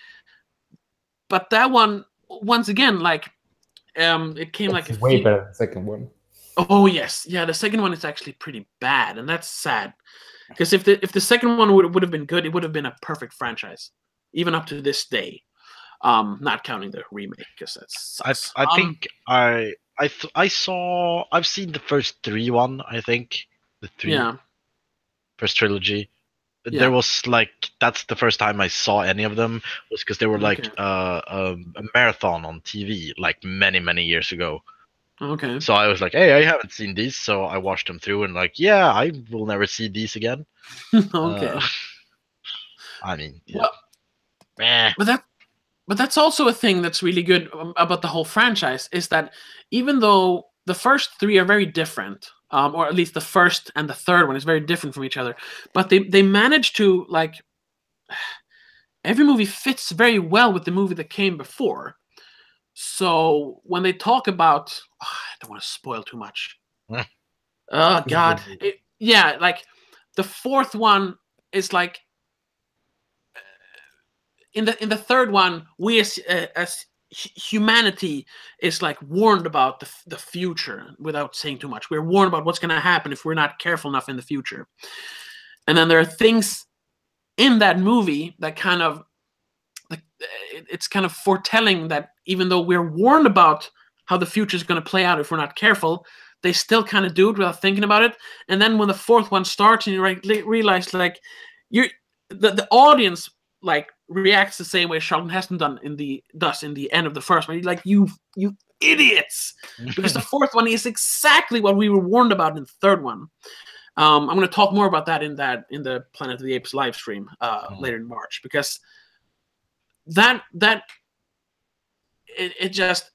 But that one, once again, like. It came like way better than the second one. Oh yes, yeah. The second one is actually pretty bad, and that's sad. Because if the second one would have been good, it would have been a perfect franchise, even up to this day. Not counting the remake, because that's. I think I've seen the first 3 one. I think the 3 first trilogy. Yeah. There was that's the first time I saw any of them, was because they were a marathon on TV like many years ago. Okay. So I was like, hey, I haven't seen these, so I watched them through and I will never see these again. Okay. I mean, but that's also a thing that's really good about the whole franchise, is that even though the first 3 are very different, or at least the first and the third one is very different from each other, but they manage to, like, every movie fits very well with the movie that came before. So when they talk about, I don't want to spoil too much. Oh God, like the 4th one is like, in the 3rd one, we as humanity is like warned about the future without saying too much. We're warned about what's going to happen if we're not careful enough in the future. And then there are things in that movie that kind of, like, it's kind of foretelling that even though we're warned about how the future is going to play out if we're not careful, they still kind of do it without thinking about it. And then when the 4th one starts and you realize, like, the audience, like, reacts the same way Charlton Heston does in the end of the first one. You're like, you idiots, because the 4th one is exactly what we were warned about in the 3rd one. I'm going to talk more about that in the Planet of the Apes live stream later in March, because it just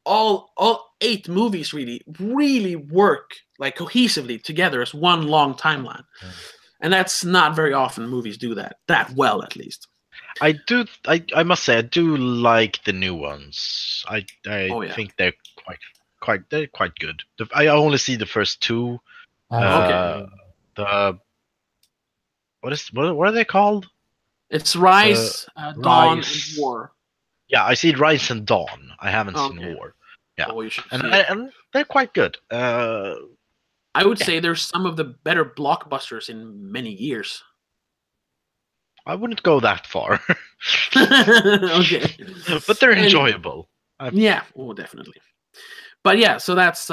all 8 movies really work like cohesively together as one long timeline. And that's not very often movies do that well, at least. I must say I do like the new ones. I think they're quite good. I only see the first 2. Okay. What are they called? It's Rise, Dawn, and War. Yeah, I see Rise and Dawn. I haven't seen War. Yeah, and they're quite good. I would say they're some of the better blockbusters in many years. I wouldn't go that far. Okay. But they're enjoyable. Yeah, definitely. But yeah, so that's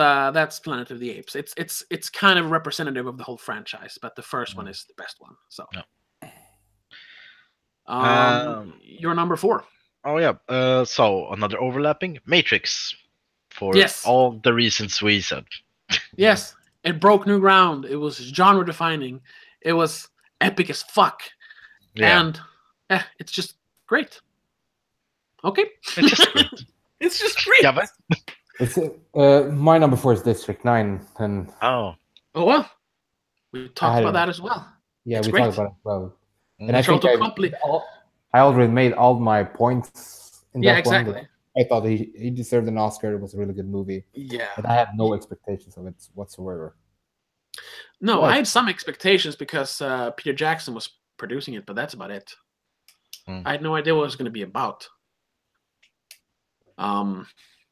Planet of the Apes. It's kind of representative of the whole franchise, but the first one is the best one. So. Your number 4. Oh yeah. So another overlapping Matrix, for all the reasons we said. Yes, it broke new ground. It was genre defining. It was epic as fuck. Yeah. And it's just great. Okay. It's just great. It's just great. Yeah, but It's my number 4 is District 9, and Oh, well, we talked about it. that as well. yeah, It's we great. talked about it as well. Mm. And I think I already made all my points in Yeah, that exactly. one. I thought he deserved an Oscar. It was a really good movie. Yeah. And I had no expectations of it whatsoever. No, But- I had some expectations because Peter Jackson was producing it, but that's about it. I had no idea what it was going to be about. And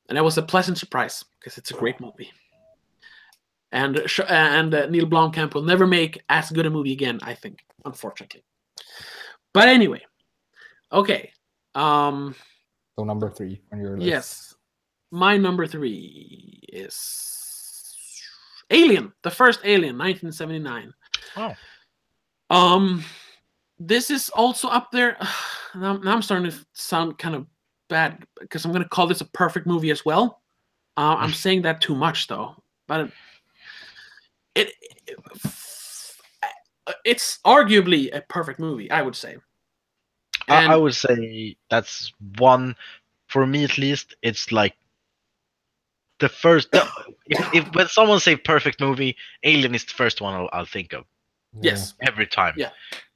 that was a pleasant surprise because it's a great movie. And Neil Blomkamp will never make as good a movie again, I think, unfortunately. But anyway, okay. So number 3 on your list. Yes, my number 3 is Alien, the first Alien, 1979. Oh. This is also up there. Now I'm starting to sound kind of bad because I'm going to call this a perfect movie as well. I'm saying that too much though, but it's arguably a perfect movie, I would say. I would say that's one, for me at least. It's like the first. If when someone say perfect movie, Alien is the first one I'll think of. Yes, every time. Yeah,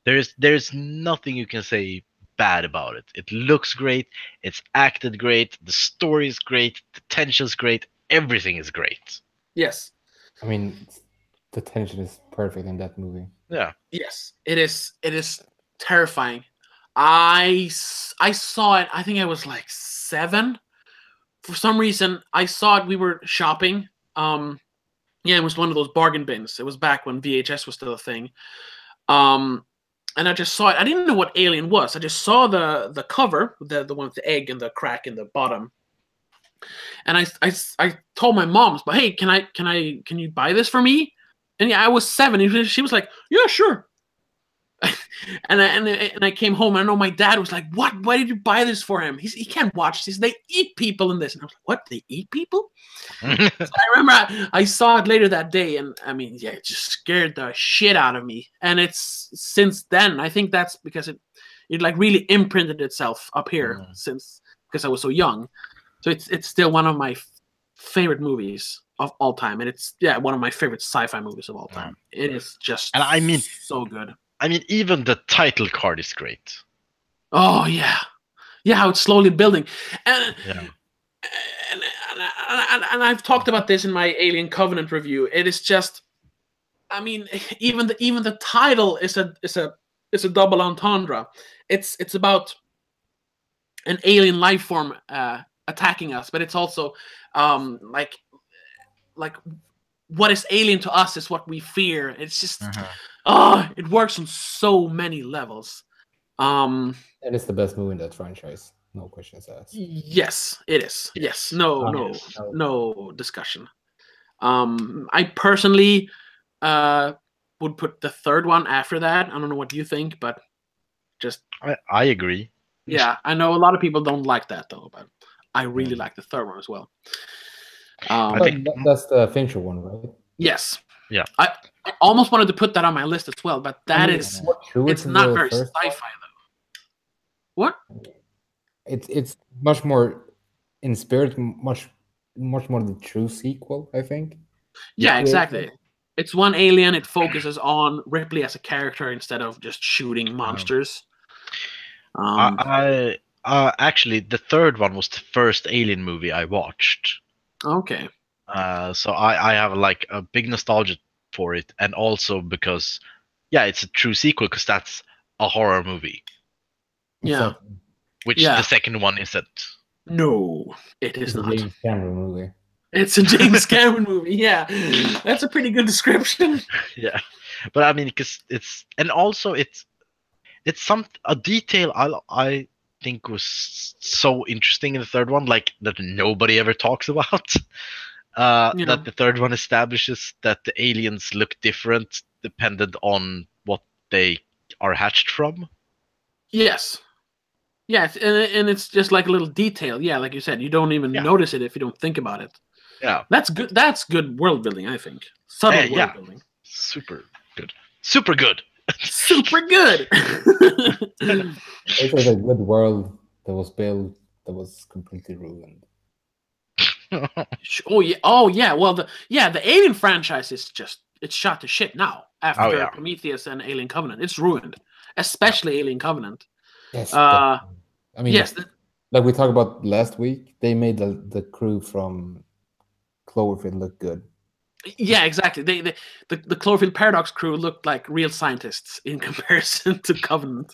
there's nothing you can say bad about it. It looks great. It's acted great. The story is great. The tension's great. Everything is great. Yes. I mean, the tension is perfect in that movie. Yeah. Yes, it is. It is terrifying. I saw it. I think I was like 7. For some reason, I saw it. We were shopping. Yeah, it was one of those bargain bins. It was back when VHS was still a thing. And I just saw it. I didn't know what Alien was. I just saw the cover, the one with the egg and the crack in the bottom. And I told my mom, but hey, can you buy this for me? And yeah, I was 7. And she was like, yeah, sure. and I came home, and I know my dad was like, what? Why did you buy this for him? He can't watch this. They eat people in this. And I was like, what? They eat people? So I remember I saw it later that day, and I mean, yeah, it just scared the shit out of me. And it's since then, I think that's because it like really imprinted itself up here since because I was so young. So it's still one of my favorite movies of all time, and it's one of my favorite sci-fi movies of all time. It is just and I mean so good. I mean, even the title card is great. Oh yeah, how it's slowly building, and and I've talked about this in my Alien Covenant review. It is just, I mean, even the title is a double entendre. It's about an alien life form attacking us, but it's also like what is alien to us is what we fear. It's just it works on so many levels. And it's the best movie in that franchise. No questions asked. Yes, it is. Yes. No discussion. I personally would put the third one after that. I don't know what you think, but just I agree. Yeah, I know a lot of people don't like that though, but I really like the third one as well. I think that's the Fincher one, right? Yes. Yeah. I almost wanted to put that on my list as well, but that is it's not very sci-fi though. What? It's much more in spirit, much more the true sequel, I think. Yeah, exactly. It's one alien. It focuses on Ripley as a character instead of just shooting monsters. Actually, the third one was the first Alien movie I watched. Okay. So I have like a big nostalgia for it, and also because it's a true sequel because that's a horror movie. Yeah. Which the second one isn't. No, it is not. It's a James Cameron movie. It's a James Cameron movie. Yeah, that's a pretty good description. Yeah, but I mean, because it's a detail I think was so interesting in the third one, like that nobody ever talks about. That the third one establishes that the aliens look different dependent on what they are hatched from. Yes. Yes, and it's just like a little detail. Yeah, like you said, you don't even notice it if you don't think about it. Yeah. That's good. That's good world building, I think. Subtle world building. Super good. Super good. Super good. It was a good world that was built that was completely ruined. Oh yeah. Well, the Alien franchise is it's shot to shit now after Prometheus and Alien Covenant. It's ruined, especially Alien Covenant. Yes. I mean, yes. Like we talked about last week, they made the crew from Cloverfield look good. Yeah, exactly. The Cloverfield Paradox crew looked like real scientists in comparison to Covenant.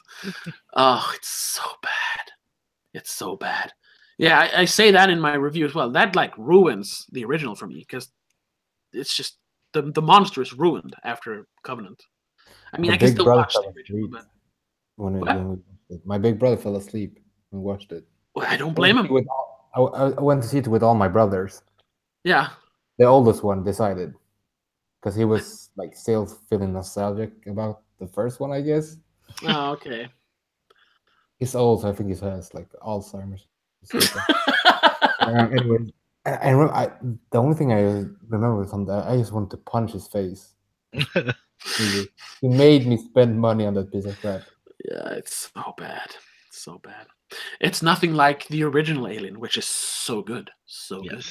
Oh, it's so bad. It's so bad. Yeah, I say that in my review as well. That like ruins the original for me because it's just the monster is ruined after Covenant. I mean, I can still watch the original, but my big brother fell asleep and watched it. Well, I don't blame him. I went to see it with all my brothers. Yeah. The oldest one decided because he was like still feeling nostalgic about the first one, I guess. Oh, okay. He's old, so I think he has like Alzheimer's. Anyway, the only thing I remember from that, I just wanted to punch his face. He made me spend money on that piece of crap. Yeah, it's so bad. It's so bad. It's nothing like the original Alien, which is so good. So good.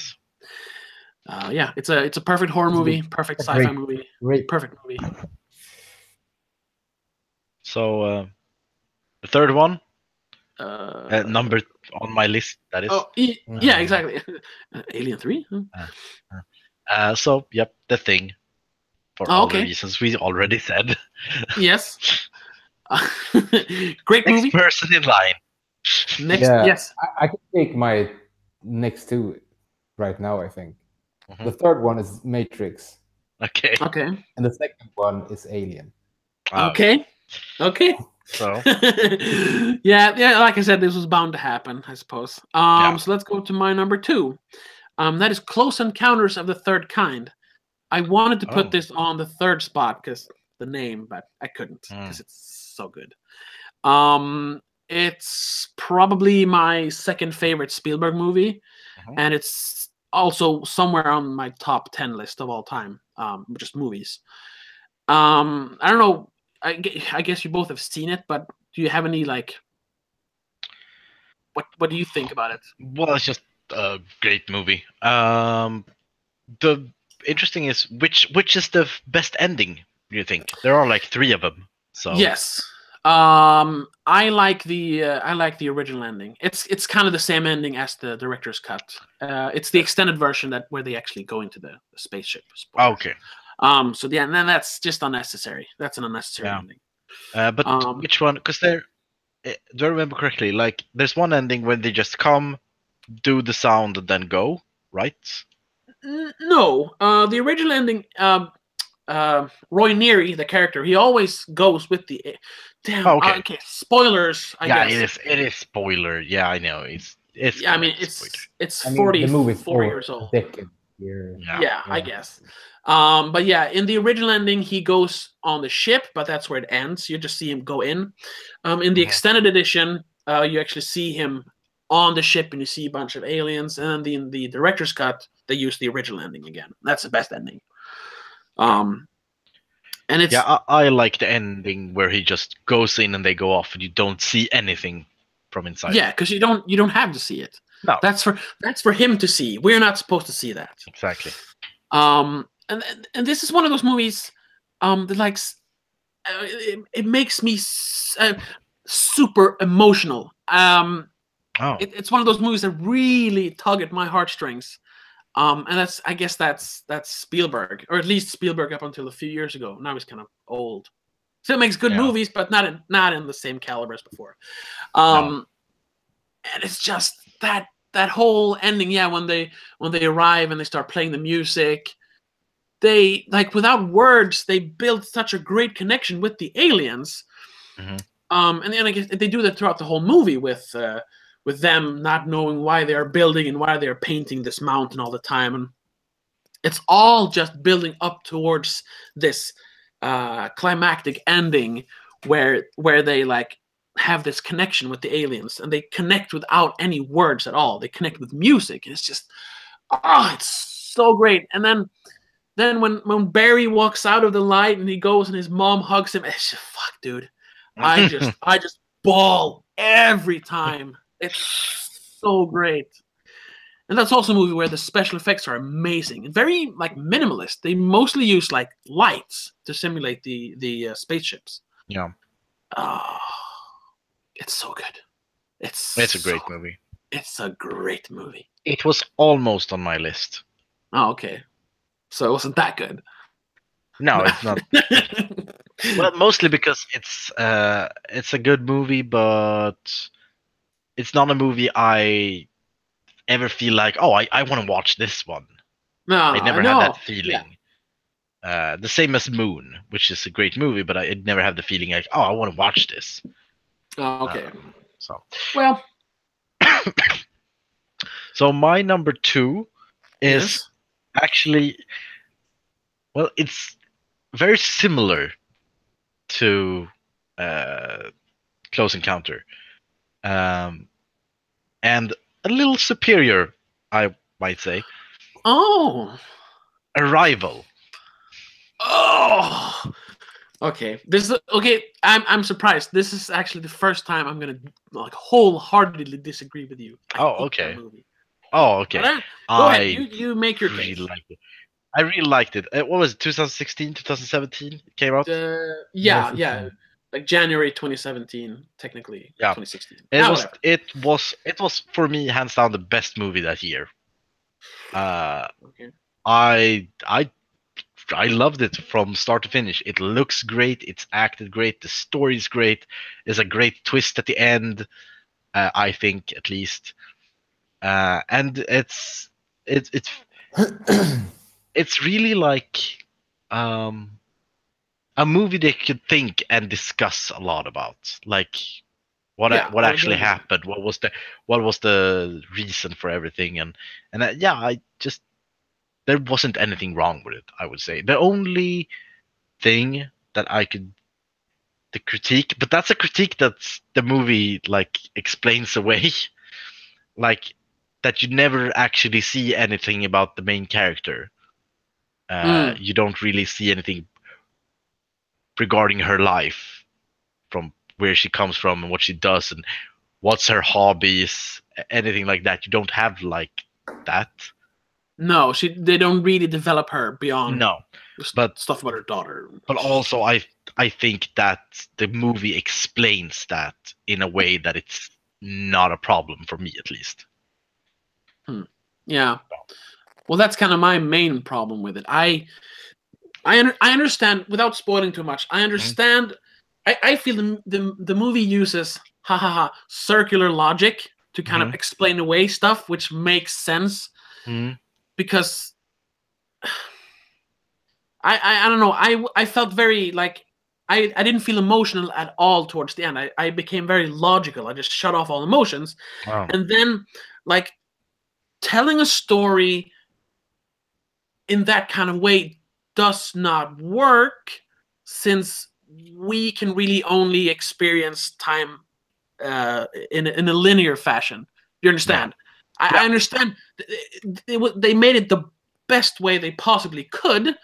Yeah, it's a perfect horror movie, perfect sci-fi movie, perfect movie. So the third one, number on my list, that is. Oh, yeah, exactly. Alien 3? So, yep, The Thing. For all the reasons we already said. Yes. Great movie. Next person in line. Yes. I can take my next two right now, I think. The third one is Matrix. Okay. And the second one is Alien. Okay. So yeah, like I said, this was bound to happen, I suppose. So let's go to my number 2. That is Close Encounters of the Third Kind. I wanted to put this on the third spot because the name, but I couldn't because it's so good. It's probably my second favorite Spielberg movie, and it's also somewhere on my top 10 list of all time, just movies. I don't know. I guess you both have seen it, but do you have any like? What do you think about it? Well, it's just a great movie. The interesting is which is the best ending? Do you think there are like 3 of them? So yes, I like the original ending. It's kind of the same ending as the director's cut. It's the extended version where they actually go into the spaceship. Spoiler. Okay. So yeah, and then that's just unnecessary. That's an unnecessary ending. But which one? Because do I remember correctly? Like, there's one ending when they just come, do the sound, and then go, right? No, the original ending. Roy Neary, the character, he always goes with the. Damn. Okay. Spoilers. I guess. It is spoiler. Yeah, I know. It's. Yeah, I mean, it's 44 years old. Yeah, I guess. But yeah, in the original ending, he goes on the ship, but that's where it ends. You just see him go in. In the extended edition, you actually see him on the ship, and you see a bunch of aliens. And then in the director's cut, they use the original ending again. That's the best ending. And it's I like the ending where he just goes in and they go off, and you don't see anything from inside. Yeah, because you don't have to see it. No, that's for him to see. We're not supposed to see that. Exactly. And this is one of those movies that like it makes me super emotional. It's one of those movies that really tug at my heartstrings. And I guess that's Spielberg, or at least Spielberg up until a few years ago. Now he's kind of old. Still makes good movies, but not in the same caliber as before. And it's just that whole ending. Yeah, when they arrive and they start playing the music, they like without words they build such a great connection with the aliens. And then I guess they do that throughout the whole movie with them not knowing why they are building and why they are painting this mountain all the time, and it's all just building up towards this climactic ending where they like have this connection with the aliens, and they connect without any words at all. They connect with music, and it's just it's so great. And then when Barry walks out of the light and he goes and his mom hugs him, it's just fuck, dude. I just bawl every time. It's so great. And that's also a movie where the special effects are amazing and very like minimalist. They mostly use like lights to simulate the spaceships. Yeah. Oh, it's so good. It's a great movie. It's a great movie. It was almost on my list. Oh, okay. So it wasn't that good. No, it's not. Well, mostly because it's a good movie, but it's not a movie I ever feel like, oh, I want to watch this one. No, I never know. had that feeling. Yeah. The same as Moon, which is a great movie, but I never have the feeling like, oh, I want to watch this. Oh, okay. So well, so my number 2 is yes. actually, well, it's very similar to Close Encounter, and a little superior, I might say. Oh. Arrival. Oh. Okay. This is okay. I'm surprised. This is actually the first time I'm gonna like wholeheartedly disagree with you. I hate Okay. that movie. Oh, okay. Go ahead. You make your really case. liked it. I really liked it. What was it? 2016, 2017? It came out. Yeah. Like January 2017, technically. Yeah. 2016. It was for me hands down the best movie that year. Okay. I loved it from start to finish. It looks great. It's acted great. The story's great. There's a great twist at the end. I think, at least. And it's it's really like a movie they could think and discuss a lot about, like what actually happened, what was the reason for everything, and I just, there wasn't anything wrong with it. I would say the only thing that the critique, but that's a critique that's the movie like explains away, like that you never actually see anything about the main character. You don't really see anything regarding her life, from where she comes from and what she does and what's her hobbies, anything like that. You don't have like that. No, they don't really develop her beyond but stuff about her daughter. But also I think that the movie explains that in a way that it's not a problem for me, at least. Yeah. Well, that's kind of my main problem with it. I understand, without spoiling too much. I understand. I feel the movie uses circular logic to kind of explain away stuff, which makes sense. Because I don't know. I felt very like I didn't feel emotional at all towards the end. I became very logical. I just shut off all emotions. Wow. And then like telling a story in that kind of way does not work, since we can really only experience time in a linear fashion. You understand? Yeah. I understand. They made it the best way they possibly could,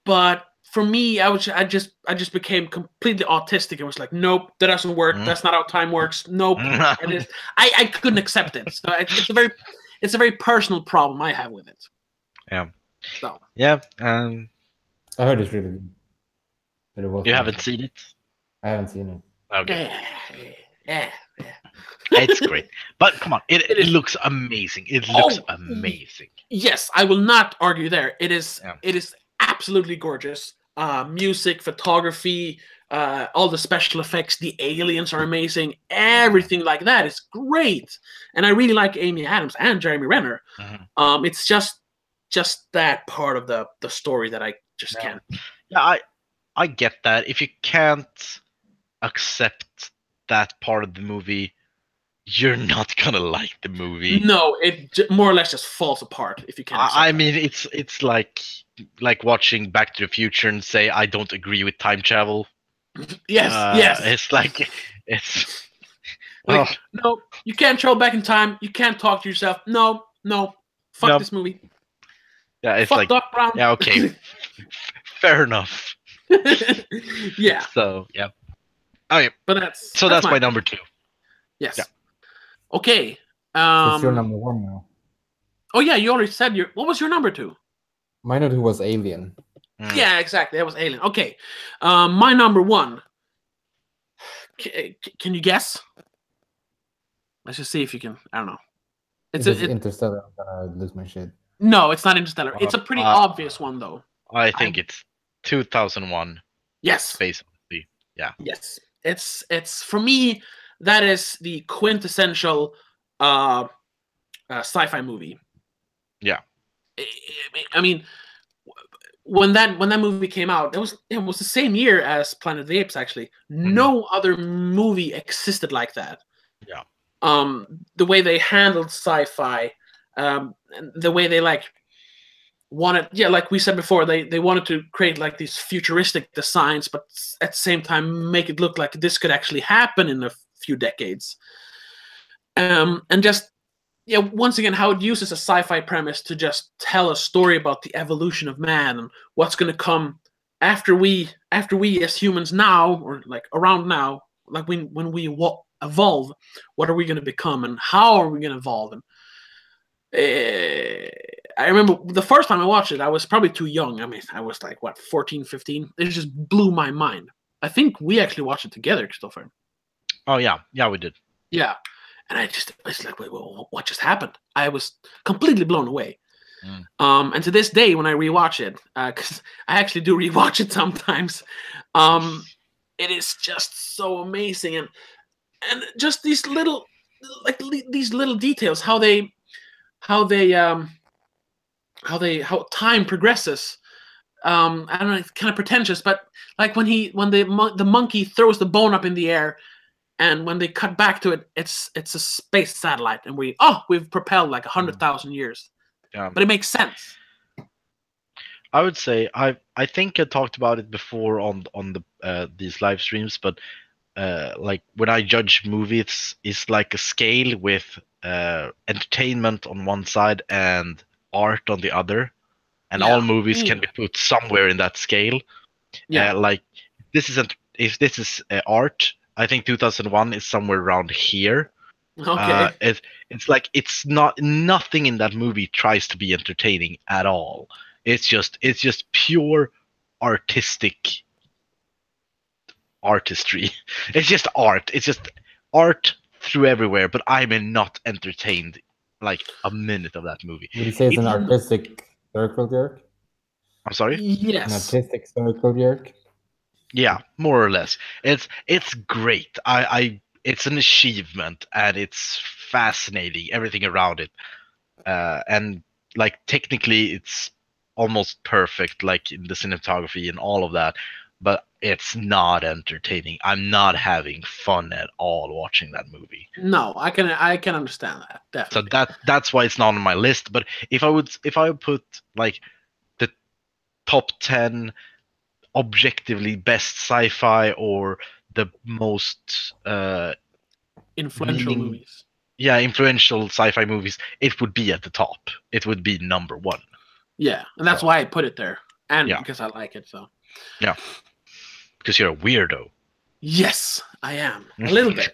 but for me, I just became completely autistic and was like, nope, that doesn't work. That's not how time works. Nope. And I couldn't accept it. So it's a very personal problem I have with it. Yeah. So. Yeah. I heard it's really good. You haven't seen it? I haven't seen it. Okay. Yeah. It's great. But come on, it looks amazing. It looks amazing. Yes, I will not argue there. It is absolutely gorgeous. Music, photography, all the special effects, the aliens are amazing. Everything like that is great. And I really like Amy Adams and Jeremy Renner. It's just that part of the story that I just can't. Yeah, I get that. If you can't accept that part of the movie, you're not gonna like the movie. No, it more or less just falls apart if you can't accept I mean, it's like watching Back to the Future and say I don't agree with time travel. Yes. It's like it's like, no, you can't travel back in time. You can't talk to yourself. No, fuck this movie. Yeah, it's fuck like Doc Brown. Yeah, okay, fair enough. Yeah. So yeah. Okay, but that's my number 2. Yes. Yeah. Okay. It's your number 1 now. Oh yeah, you already said your. What was your number 2? My number 2 was Alien. Yeah, exactly. That was Alien. Okay, my number 1. Can you guess? Let's just see if you can. I don't know. It's Interstellar. I'm gonna lose my shit. No, it's not Interstellar. It's a pretty obvious one, though. I think it's 2001. Yes. Space Odyssey. Yeah. Yes. It's for me. That is the quintessential sci-fi movie. Yeah. I mean, when that movie came out, it was the same year as Planet of the Apes. Actually, no other movie existed like that. Yeah. The way they handled sci-fi, the way they wanted, like we said before, they wanted to create like these futuristic designs, but at the same time make it look like this could actually happen in a few decades. And just once again, how it uses a sci-fi premise to just tell a story about the evolution of man and what's going to come after we as humans now, or like around now, like when we evolve, what are we going to become and how are we going to evolve? And I remember the first time I watched it, I was probably too young. I mean, I was like, 14, 15? It just blew my mind. I think we actually watched it together, Christopher. Oh, yeah. Yeah, we did. Yeah. And I was like, wait, what just happened? I was completely blown away. And to this day, when I rewatch it, because I actually do rewatch it sometimes, it is just so amazing. And just these little, these little details, how time progresses. I don't know, it's kind of pretentious, but like when the monkey throws the bone up in the air, and when they cut back to it, it's a space satellite, and we've propelled like 100,000 years. Yeah. But it makes sense. I would say I think I talked about it before on the these live streams, but like when I judge movies, it's like a scale with entertainment on one side and art on the other, and all movies can be put somewhere in that scale. Yeah, like if this is art, I think 2001 is somewhere around here. Okay. It's like nothing in that movie tries to be entertaining at all. It's just pure artistry. It's just art. It's just art through everywhere. But I'm not entertained like a minute of that movie. Would you say it's an artistic circle jerk? I'm sorry? Yes. An artistic circle jerk? Yeah, more or less. It's great. It's an achievement, and it's fascinating, everything around it. And like technically it's almost perfect, like in the cinematography and all of that, but it's not entertaining. I'm not having fun at all watching that movie. No, I can understand that, definitely. So that's why it's not on my list. But if I would put like the top 10 objectively best sci-fi or the most influential movies. Yeah, influential sci-fi movies, it would be at the top. It would be number 1. Yeah, and that's why I put it there. And because I like it, so. Yeah. Because you're a weirdo. Yes, I am. A little bit.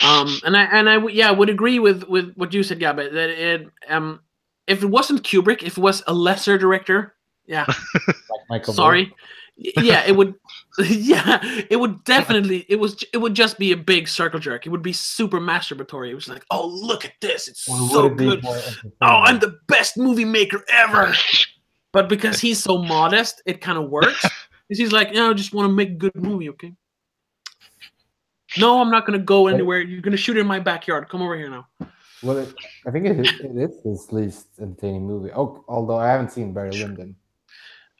And I would agree with what you said, Gabby, that if it wasn't Kubrick, if it was a lesser director, like Michael sorry. It would it would definitely it would just be a big circle jerk. It would be super masturbatory. It was like, oh, look at this, it's so good. Oh, I'm the best movie maker ever. But because he's so modest, it kind of works. Because he's like, I just want to make a good movie, okay? No, I'm not gonna go anywhere. You're gonna shoot it in my backyard. Come over here now. Well, I think it is his least entertaining movie. Oh, although I haven't seen Barry Lyndon.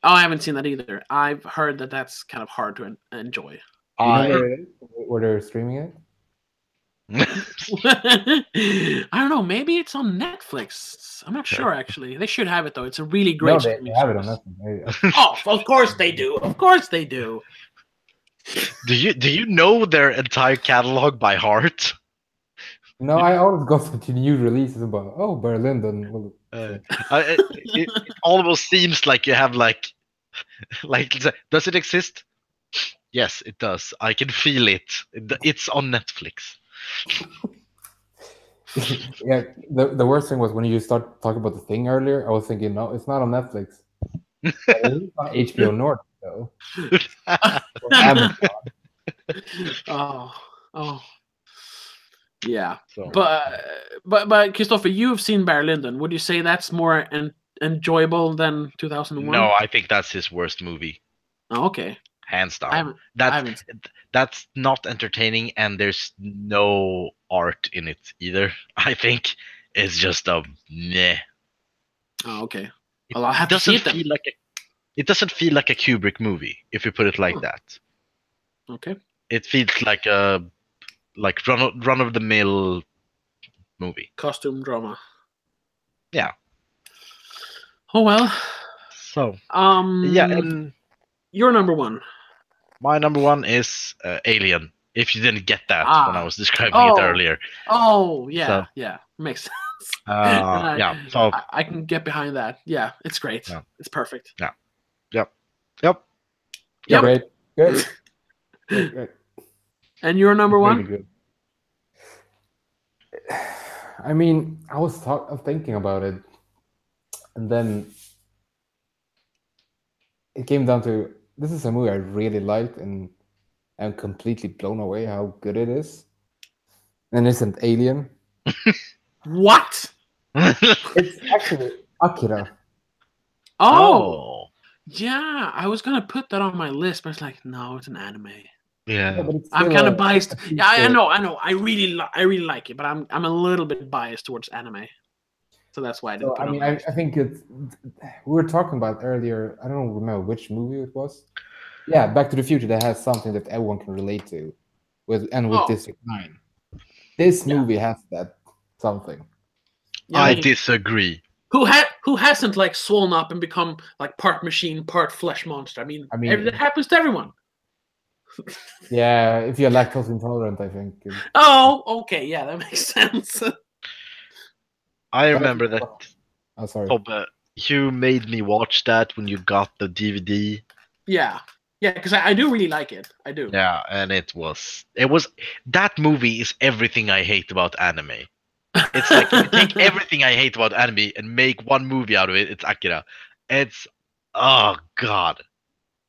Oh, I haven't seen that either. I've heard that that's kind of hard to enjoy. Where they're streaming it? I don't know. Maybe it's on Netflix. I'm not sure, actually. They should have it, though. It's a really great they have it on Netflix. Oh, of course they do. Of course they do. Do you know their entire catalog by heart? No, I always go to new releases about Barry Lyndon. It almost seems like you have like does it exist? Yes, it does. I can feel it. It's on Netflix. Yeah, the worst thing was when you start talking about The Thing earlier, I was thinking, no, it's not on Netflix. But it is on HBO North, though. Or Amazon. Oh, yeah. So, But Christopher, you've seen Barry Lyndon. Would you say that's more enjoyable than 2001? no, I think that's his worst movie, Oh, okay. hands I down. haven't. That's I haven't. that's not entertaining, and there's no art in it either. I think it's just a meh. Oh, okay. It Well, I'll have to see doesn't it then. feel like it doesn't feel like a Kubrick movie, if you put it like Oh. that. Okay. It feels like a run of the mill movie. Costume drama. Yeah. Oh well. So yeah, and Your number one. my number one is Alien. If you didn't get that when I was describing it earlier. Oh yeah, So- yeah, makes sense. Yeah. So I can get behind that. Yeah, it's great. Yeah. It's perfect. yep. Yep. Great. Good. Great. And your number Really one? good. I mean, I was thinking about it, and then it came down to this is a movie I really liked, and I'm completely blown away how good it is. And it's an Alien. What? It's actually Akira. Oh, yeah. I was gonna put that on my list, but it's like, no, it's an anime. Yeah. But it's I'm still kind a- of biased. a Yeah, I feature. know. I really like it, but I'm a little bit biased towards anime, so that's why I didn't So, put I it on mean, my I list. think it's. We were talking about earlier. I don't remember which movie it was. Yeah, Back to the Future. That has something that everyone can relate to, with Oh. District 9. This Yeah. movie has that something. Yeah, I mean, disagree. who hasn't like swollen up and become like part machine, part flesh monster? I mean, that happens to everyone. Yeah, if you're lactose intolerant, I think. Oh, okay, yeah, that makes sense. I remember that. Oh, sorry. Tobbe, you made me watch that when you got the DVD. Yeah, because I do really like it. I do. Yeah, and it was that movie is everything I hate about anime. It's like if you take everything I hate about anime and make one movie out of it, it's Akira. It's oh god.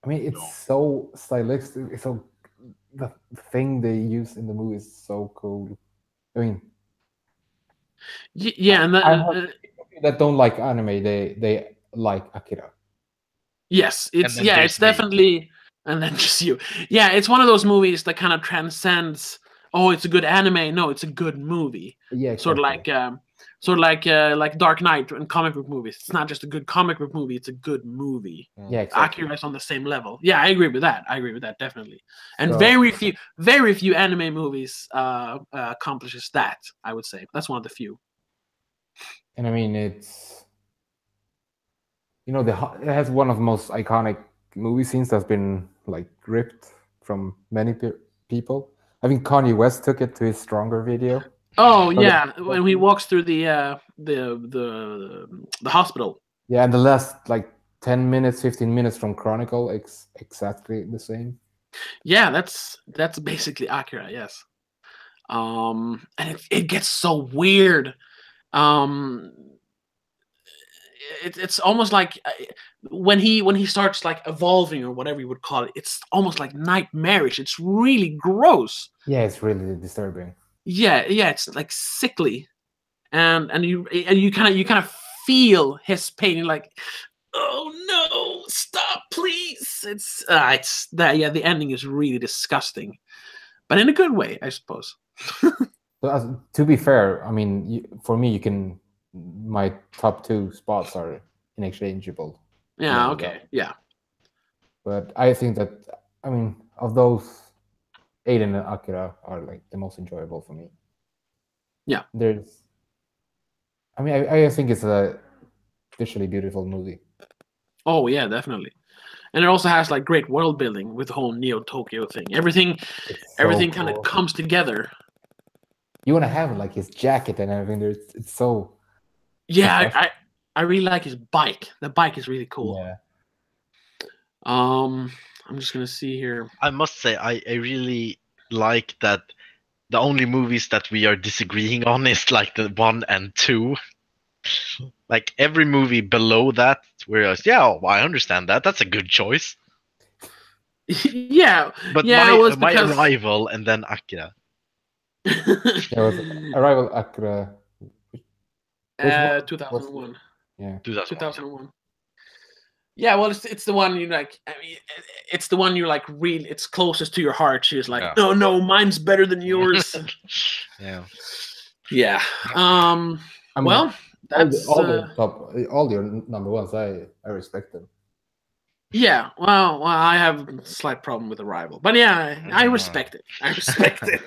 I mean, it's so stylistic. It's so the thing they use in the movie is so cool. I mean, Yeah, and I heard people that don't like anime, they like Akira. yes, then it's there's me. definitely, and then just you. Yeah, it's one of those movies that kind of transcends. Oh, it's a good anime. No, it's a good movie. Yeah, Sort of like Dark Knight and comic book movies. It's not just a good comic book movie; it's a good movie. Yeah, exactly. Akira is on the same level. Yeah, I agree with that. Definitely. And So- very few anime movies accomplishes that. I would say that's one of the few. And I mean, it's it has one of the most iconic movie scenes that's been like ripped from many people. I think Kanye West took it to his Stronger video. Oh So yeah, when he walks through the hospital. Yeah, and the last like 10 minutes, 15 minutes from Chronicle, exactly the same. Yeah, that's basically Akira. Yes. And it gets so weird. It's almost like when he starts like evolving or whatever you would call it, it's almost like nightmarish. It's really gross. Yeah, it's really disturbing. Yeah, it's like sickly, and you kind of feel his pain. You're like, oh no, stop, please. It's that. Yeah, the ending is really disgusting, but in a good way, I suppose. So to be fair, I mean, for me, my top 2 spots are interchangeable. Yeah. Okay. Yeah. But I think that, I mean, of those, Aiden and Akira are like the most enjoyable for me. Yeah. I think it's a visually beautiful movie. Oh yeah, definitely. And it also has like great world building with the whole Neo Tokyo thing. Everything kind of comes together. You want to have like his jacket and everything. It's so. Yeah, I really like his bike. The bike is really cool. Yeah. I'm just gonna see here. I must say I really like that the only movies that we are disagreeing on is like the 1 and 2. Like every movie below that, we're like, yeah, well, I understand that. That's a good choice. Yeah, But yeah, it was my because Arrival and then Akira. There was Arrival, Akira. Which one? 2001. Yeah. 2001. Yeah, well, it's the one you like. I mean, it's the one you like. Really, it's closest to your heart. She's like, Yeah. no, mine's better than yours. Yeah. Yeah. I mean, Well, that's all your number ones. I respect them. yeah. Well, I have a slight problem with Arrival, but yeah, I respect it. I respect it.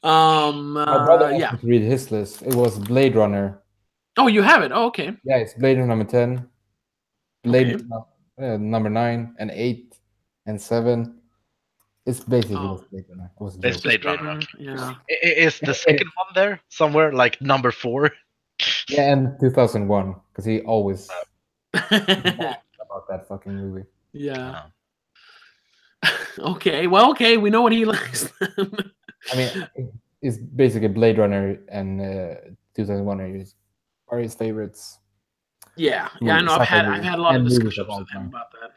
My brother asked Yeah. me to read his list. It was Blade Runner. Oh, you have it. Oh, okay. Yeah, it's Blade Runner number 10, Blade Okay. number 9 and 8 and 7. It's basically Oh. just Blade Runner. I was It's joking. Blade Blade Runner. Runner. Yeah. Is the second one there somewhere, like number 4? Yeah, and 2001, because he always about that fucking movie. Yeah. Okay. Well, okay. We know what he likes. I mean, it's basically Blade Runner and 2001 are his favorites. Yeah. I know. I've had a lot of discussions with him about that.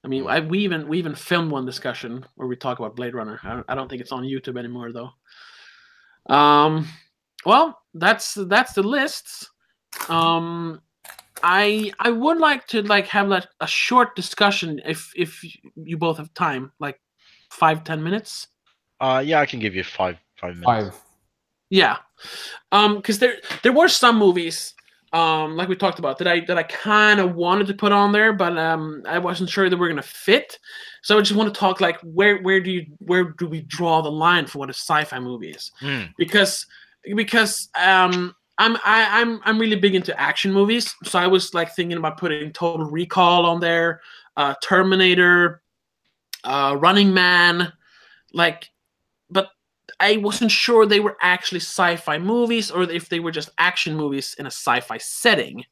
I mean, we even filmed one discussion where we talk about Blade Runner. I don't think it's on YouTube anymore though. Well, that's the lists. I would like to have a short discussion if you both have time, like 5-10 minutes. Yeah, I can give you 5 minutes. 5. Yeah. Because there were some movies like we talked about that I kind of wanted to put on there, but I wasn't sure they were gonna fit. So I just want to talk like where do we draw the line for what a sci-fi movie is? Because I'm really big into action movies, so I was like thinking about putting Total Recall on there, Terminator, Running Man, like, but I wasn't sure they were actually sci-fi movies or if they were just action movies in a sci-fi setting.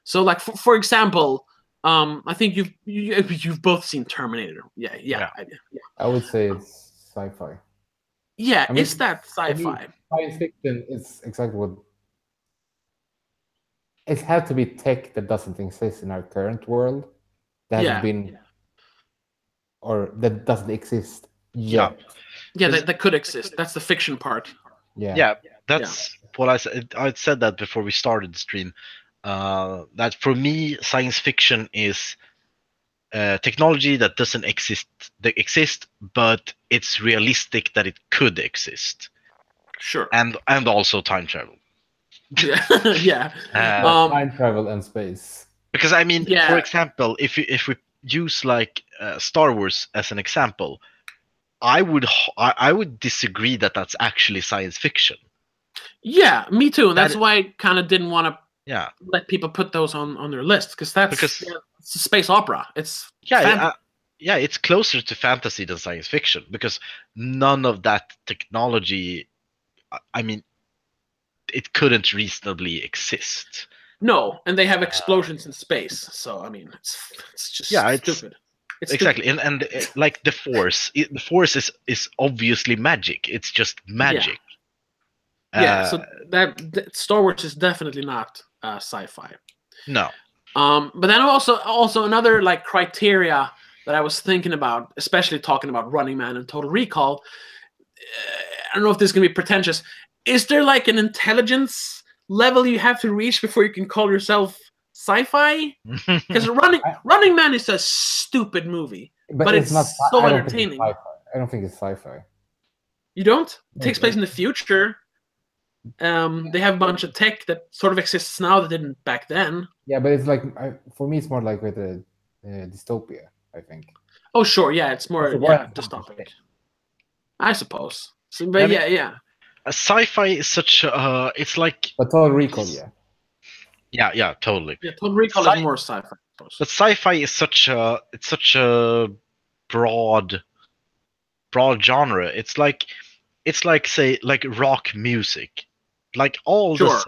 So, like for example, I think you've both seen Terminator. Yeah. I would say it's sci-fi. Yeah, I mean, is that sci-fi? Science fiction is exactly what it had to be tech that doesn't exist in our current world. That has been, or that doesn't exist yet. Yeah, that could exist. That's the fiction part. Yeah, that's what I said. I said that before we started the stream. That for me, science fiction is technology that doesn't exist, but it's realistic that it could exist. Sure. And also time travel. Yeah. Time travel and space. Because I mean, for example, if we use like Star Wars as an example, I would disagree that that's actually science fiction. Yeah, me too. That's why I kind of didn't want to let people put those on their list because it's a space opera. It's it's closer to fantasy than science fiction because none of that technology, I mean, it couldn't reasonably exist. No, and they have explosions in space, so I mean, it's just stupid. It's exactly, stupid. And like the Force, the Force is obviously magic. It's just magic. So that Star Wars is definitely not sci-fi. No. But then also another like criteria that I was thinking about, especially talking about Running Man and Total Recall. I don't know if this is gonna be pretentious. Is there like an intelligence level you have to reach before you can call yourself sci-fi? Because Running Man is a stupid movie, but it's not so entertaining. I don't think it's sci-fi. You don't? It takes place in the future. They have a bunch of tech that sort of exists now that didn't back then. Yeah, but it's like for me, it's more like with a dystopia, I think. Oh sure, yeah, it's more dystopic. I suppose. So, but yeah. Sci-fi is such it's like. But Total Recall, Yeah, totally. Yeah, Total Recall is more sci-fi. But sci-fi is such a broad genre. It's like say like rock music, like all the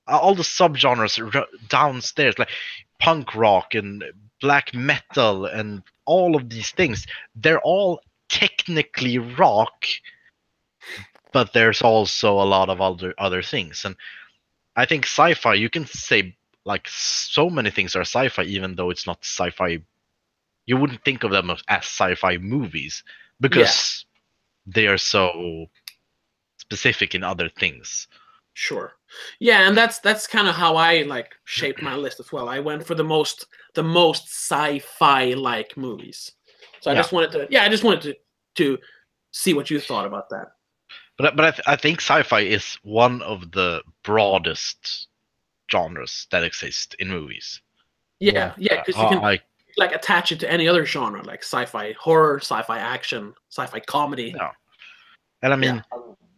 subgenres downstairs, like punk rock and black metal and all of these things. They're all technically rock, but there's also a lot of other things. And I think sci-fi, you can say like so many things are sci-fi, even though it's not sci-fi. You wouldn't think of them as sci-fi movies because they are so specific in other things. Sure. Yeah, and that's kind of how I like shaped my list as well. I went for the most sci-fi like movies. So I just wanted to see what you thought about that. But I think sci-fi is one of the broadest genres that exist in movies. Yeah, because you can like attach it to any other genre, like sci-fi horror, sci-fi action, sci-fi comedy. Yeah. And I mean,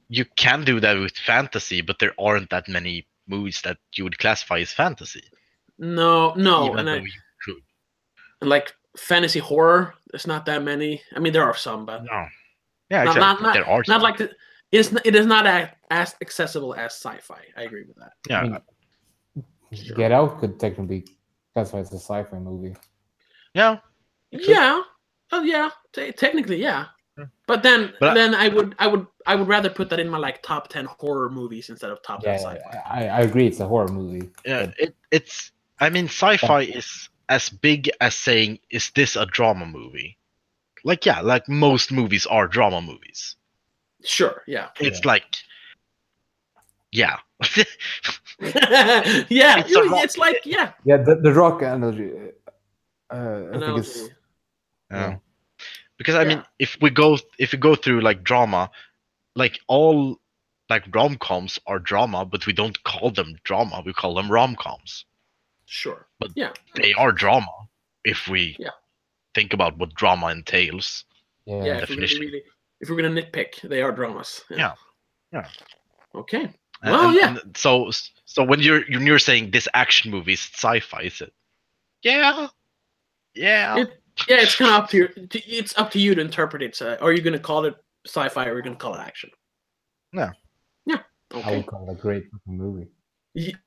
you can do that with fantasy, but there aren't that many movies that you would classify as fantasy. No, even though you could. And like fantasy horror, there's not that many. I mean, there are some, but no. Yeah, exactly. There are some. Not like it is not as accessible as sci-fi. I agree with that. Yeah. I mean, Get Out could technically classify as a sci-fi movie. Yeah. Yeah. Oh yeah. Technically, yeah. But then I would rather put that in my like top 10 horror movies instead of top 10 sci-fi. I agree, it's a horror movie. Yeah, it's. I mean, sci-fi is as big as saying, "Is this a drama movie?" Like, yeah, like most movies are drama movies. Sure. Yeah. It's like, yeah. Yeah. It's like, yeah. Yeah, the Rock analogy. I think it's. Yeah. Because I mean, if we go through like drama, like all like rom-coms are drama, but we don't call them drama. We call them rom-coms. Sure. But they are drama if we think about what drama entails. Yeah. If we're gonna nitpick, they are dramas. Yeah. Okay. Well, and so when you're saying this action movie is sci-fi, is it? Yeah. It's kind of up to you. It's up to you to interpret it. Are you going to call it sci-fi or are you going to call it action? Yeah. Okay. I would call it a great movie.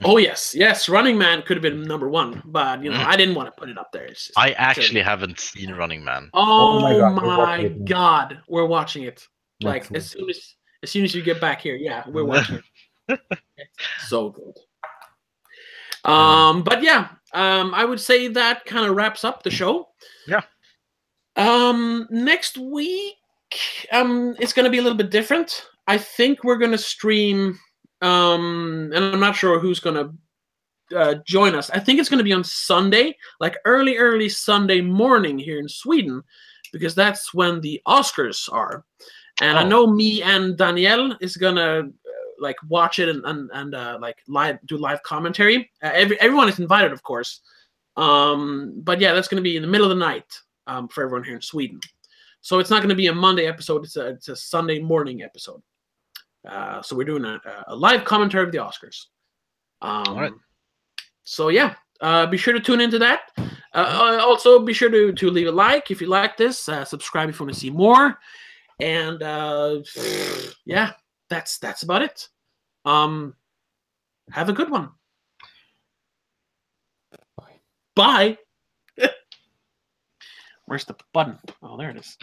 Oh yes. Running Man could have been number one, but I didn't want to put it up there. It's just I actually haven't seen Running Man. Oh my god, we're watching it. Like as soon as you get back here, we're watching it. It's so good. But I would say that kind of wraps up the show. Yeah. Next week, it's going to be a little bit different. I think we're going to stream, and I'm not sure who's going to join us. I think it's going to be on Sunday, like early Sunday morning here in Sweden, because that's when the Oscars are. And I know me and Danielle is going to like watch it and like do live commentary. Everyone is invited, of course. But that's going to be in the middle of the night for everyone here in Sweden. So it's not going to be a Monday episode. It's a Sunday morning episode. So we're doing a live commentary of the Oscars. All right. So be sure to tune into that. Also, be sure to leave a like if you like this. Subscribe if you want to see more. And that's about it. Have a good one. Bye. Where's the button? Oh, there it is.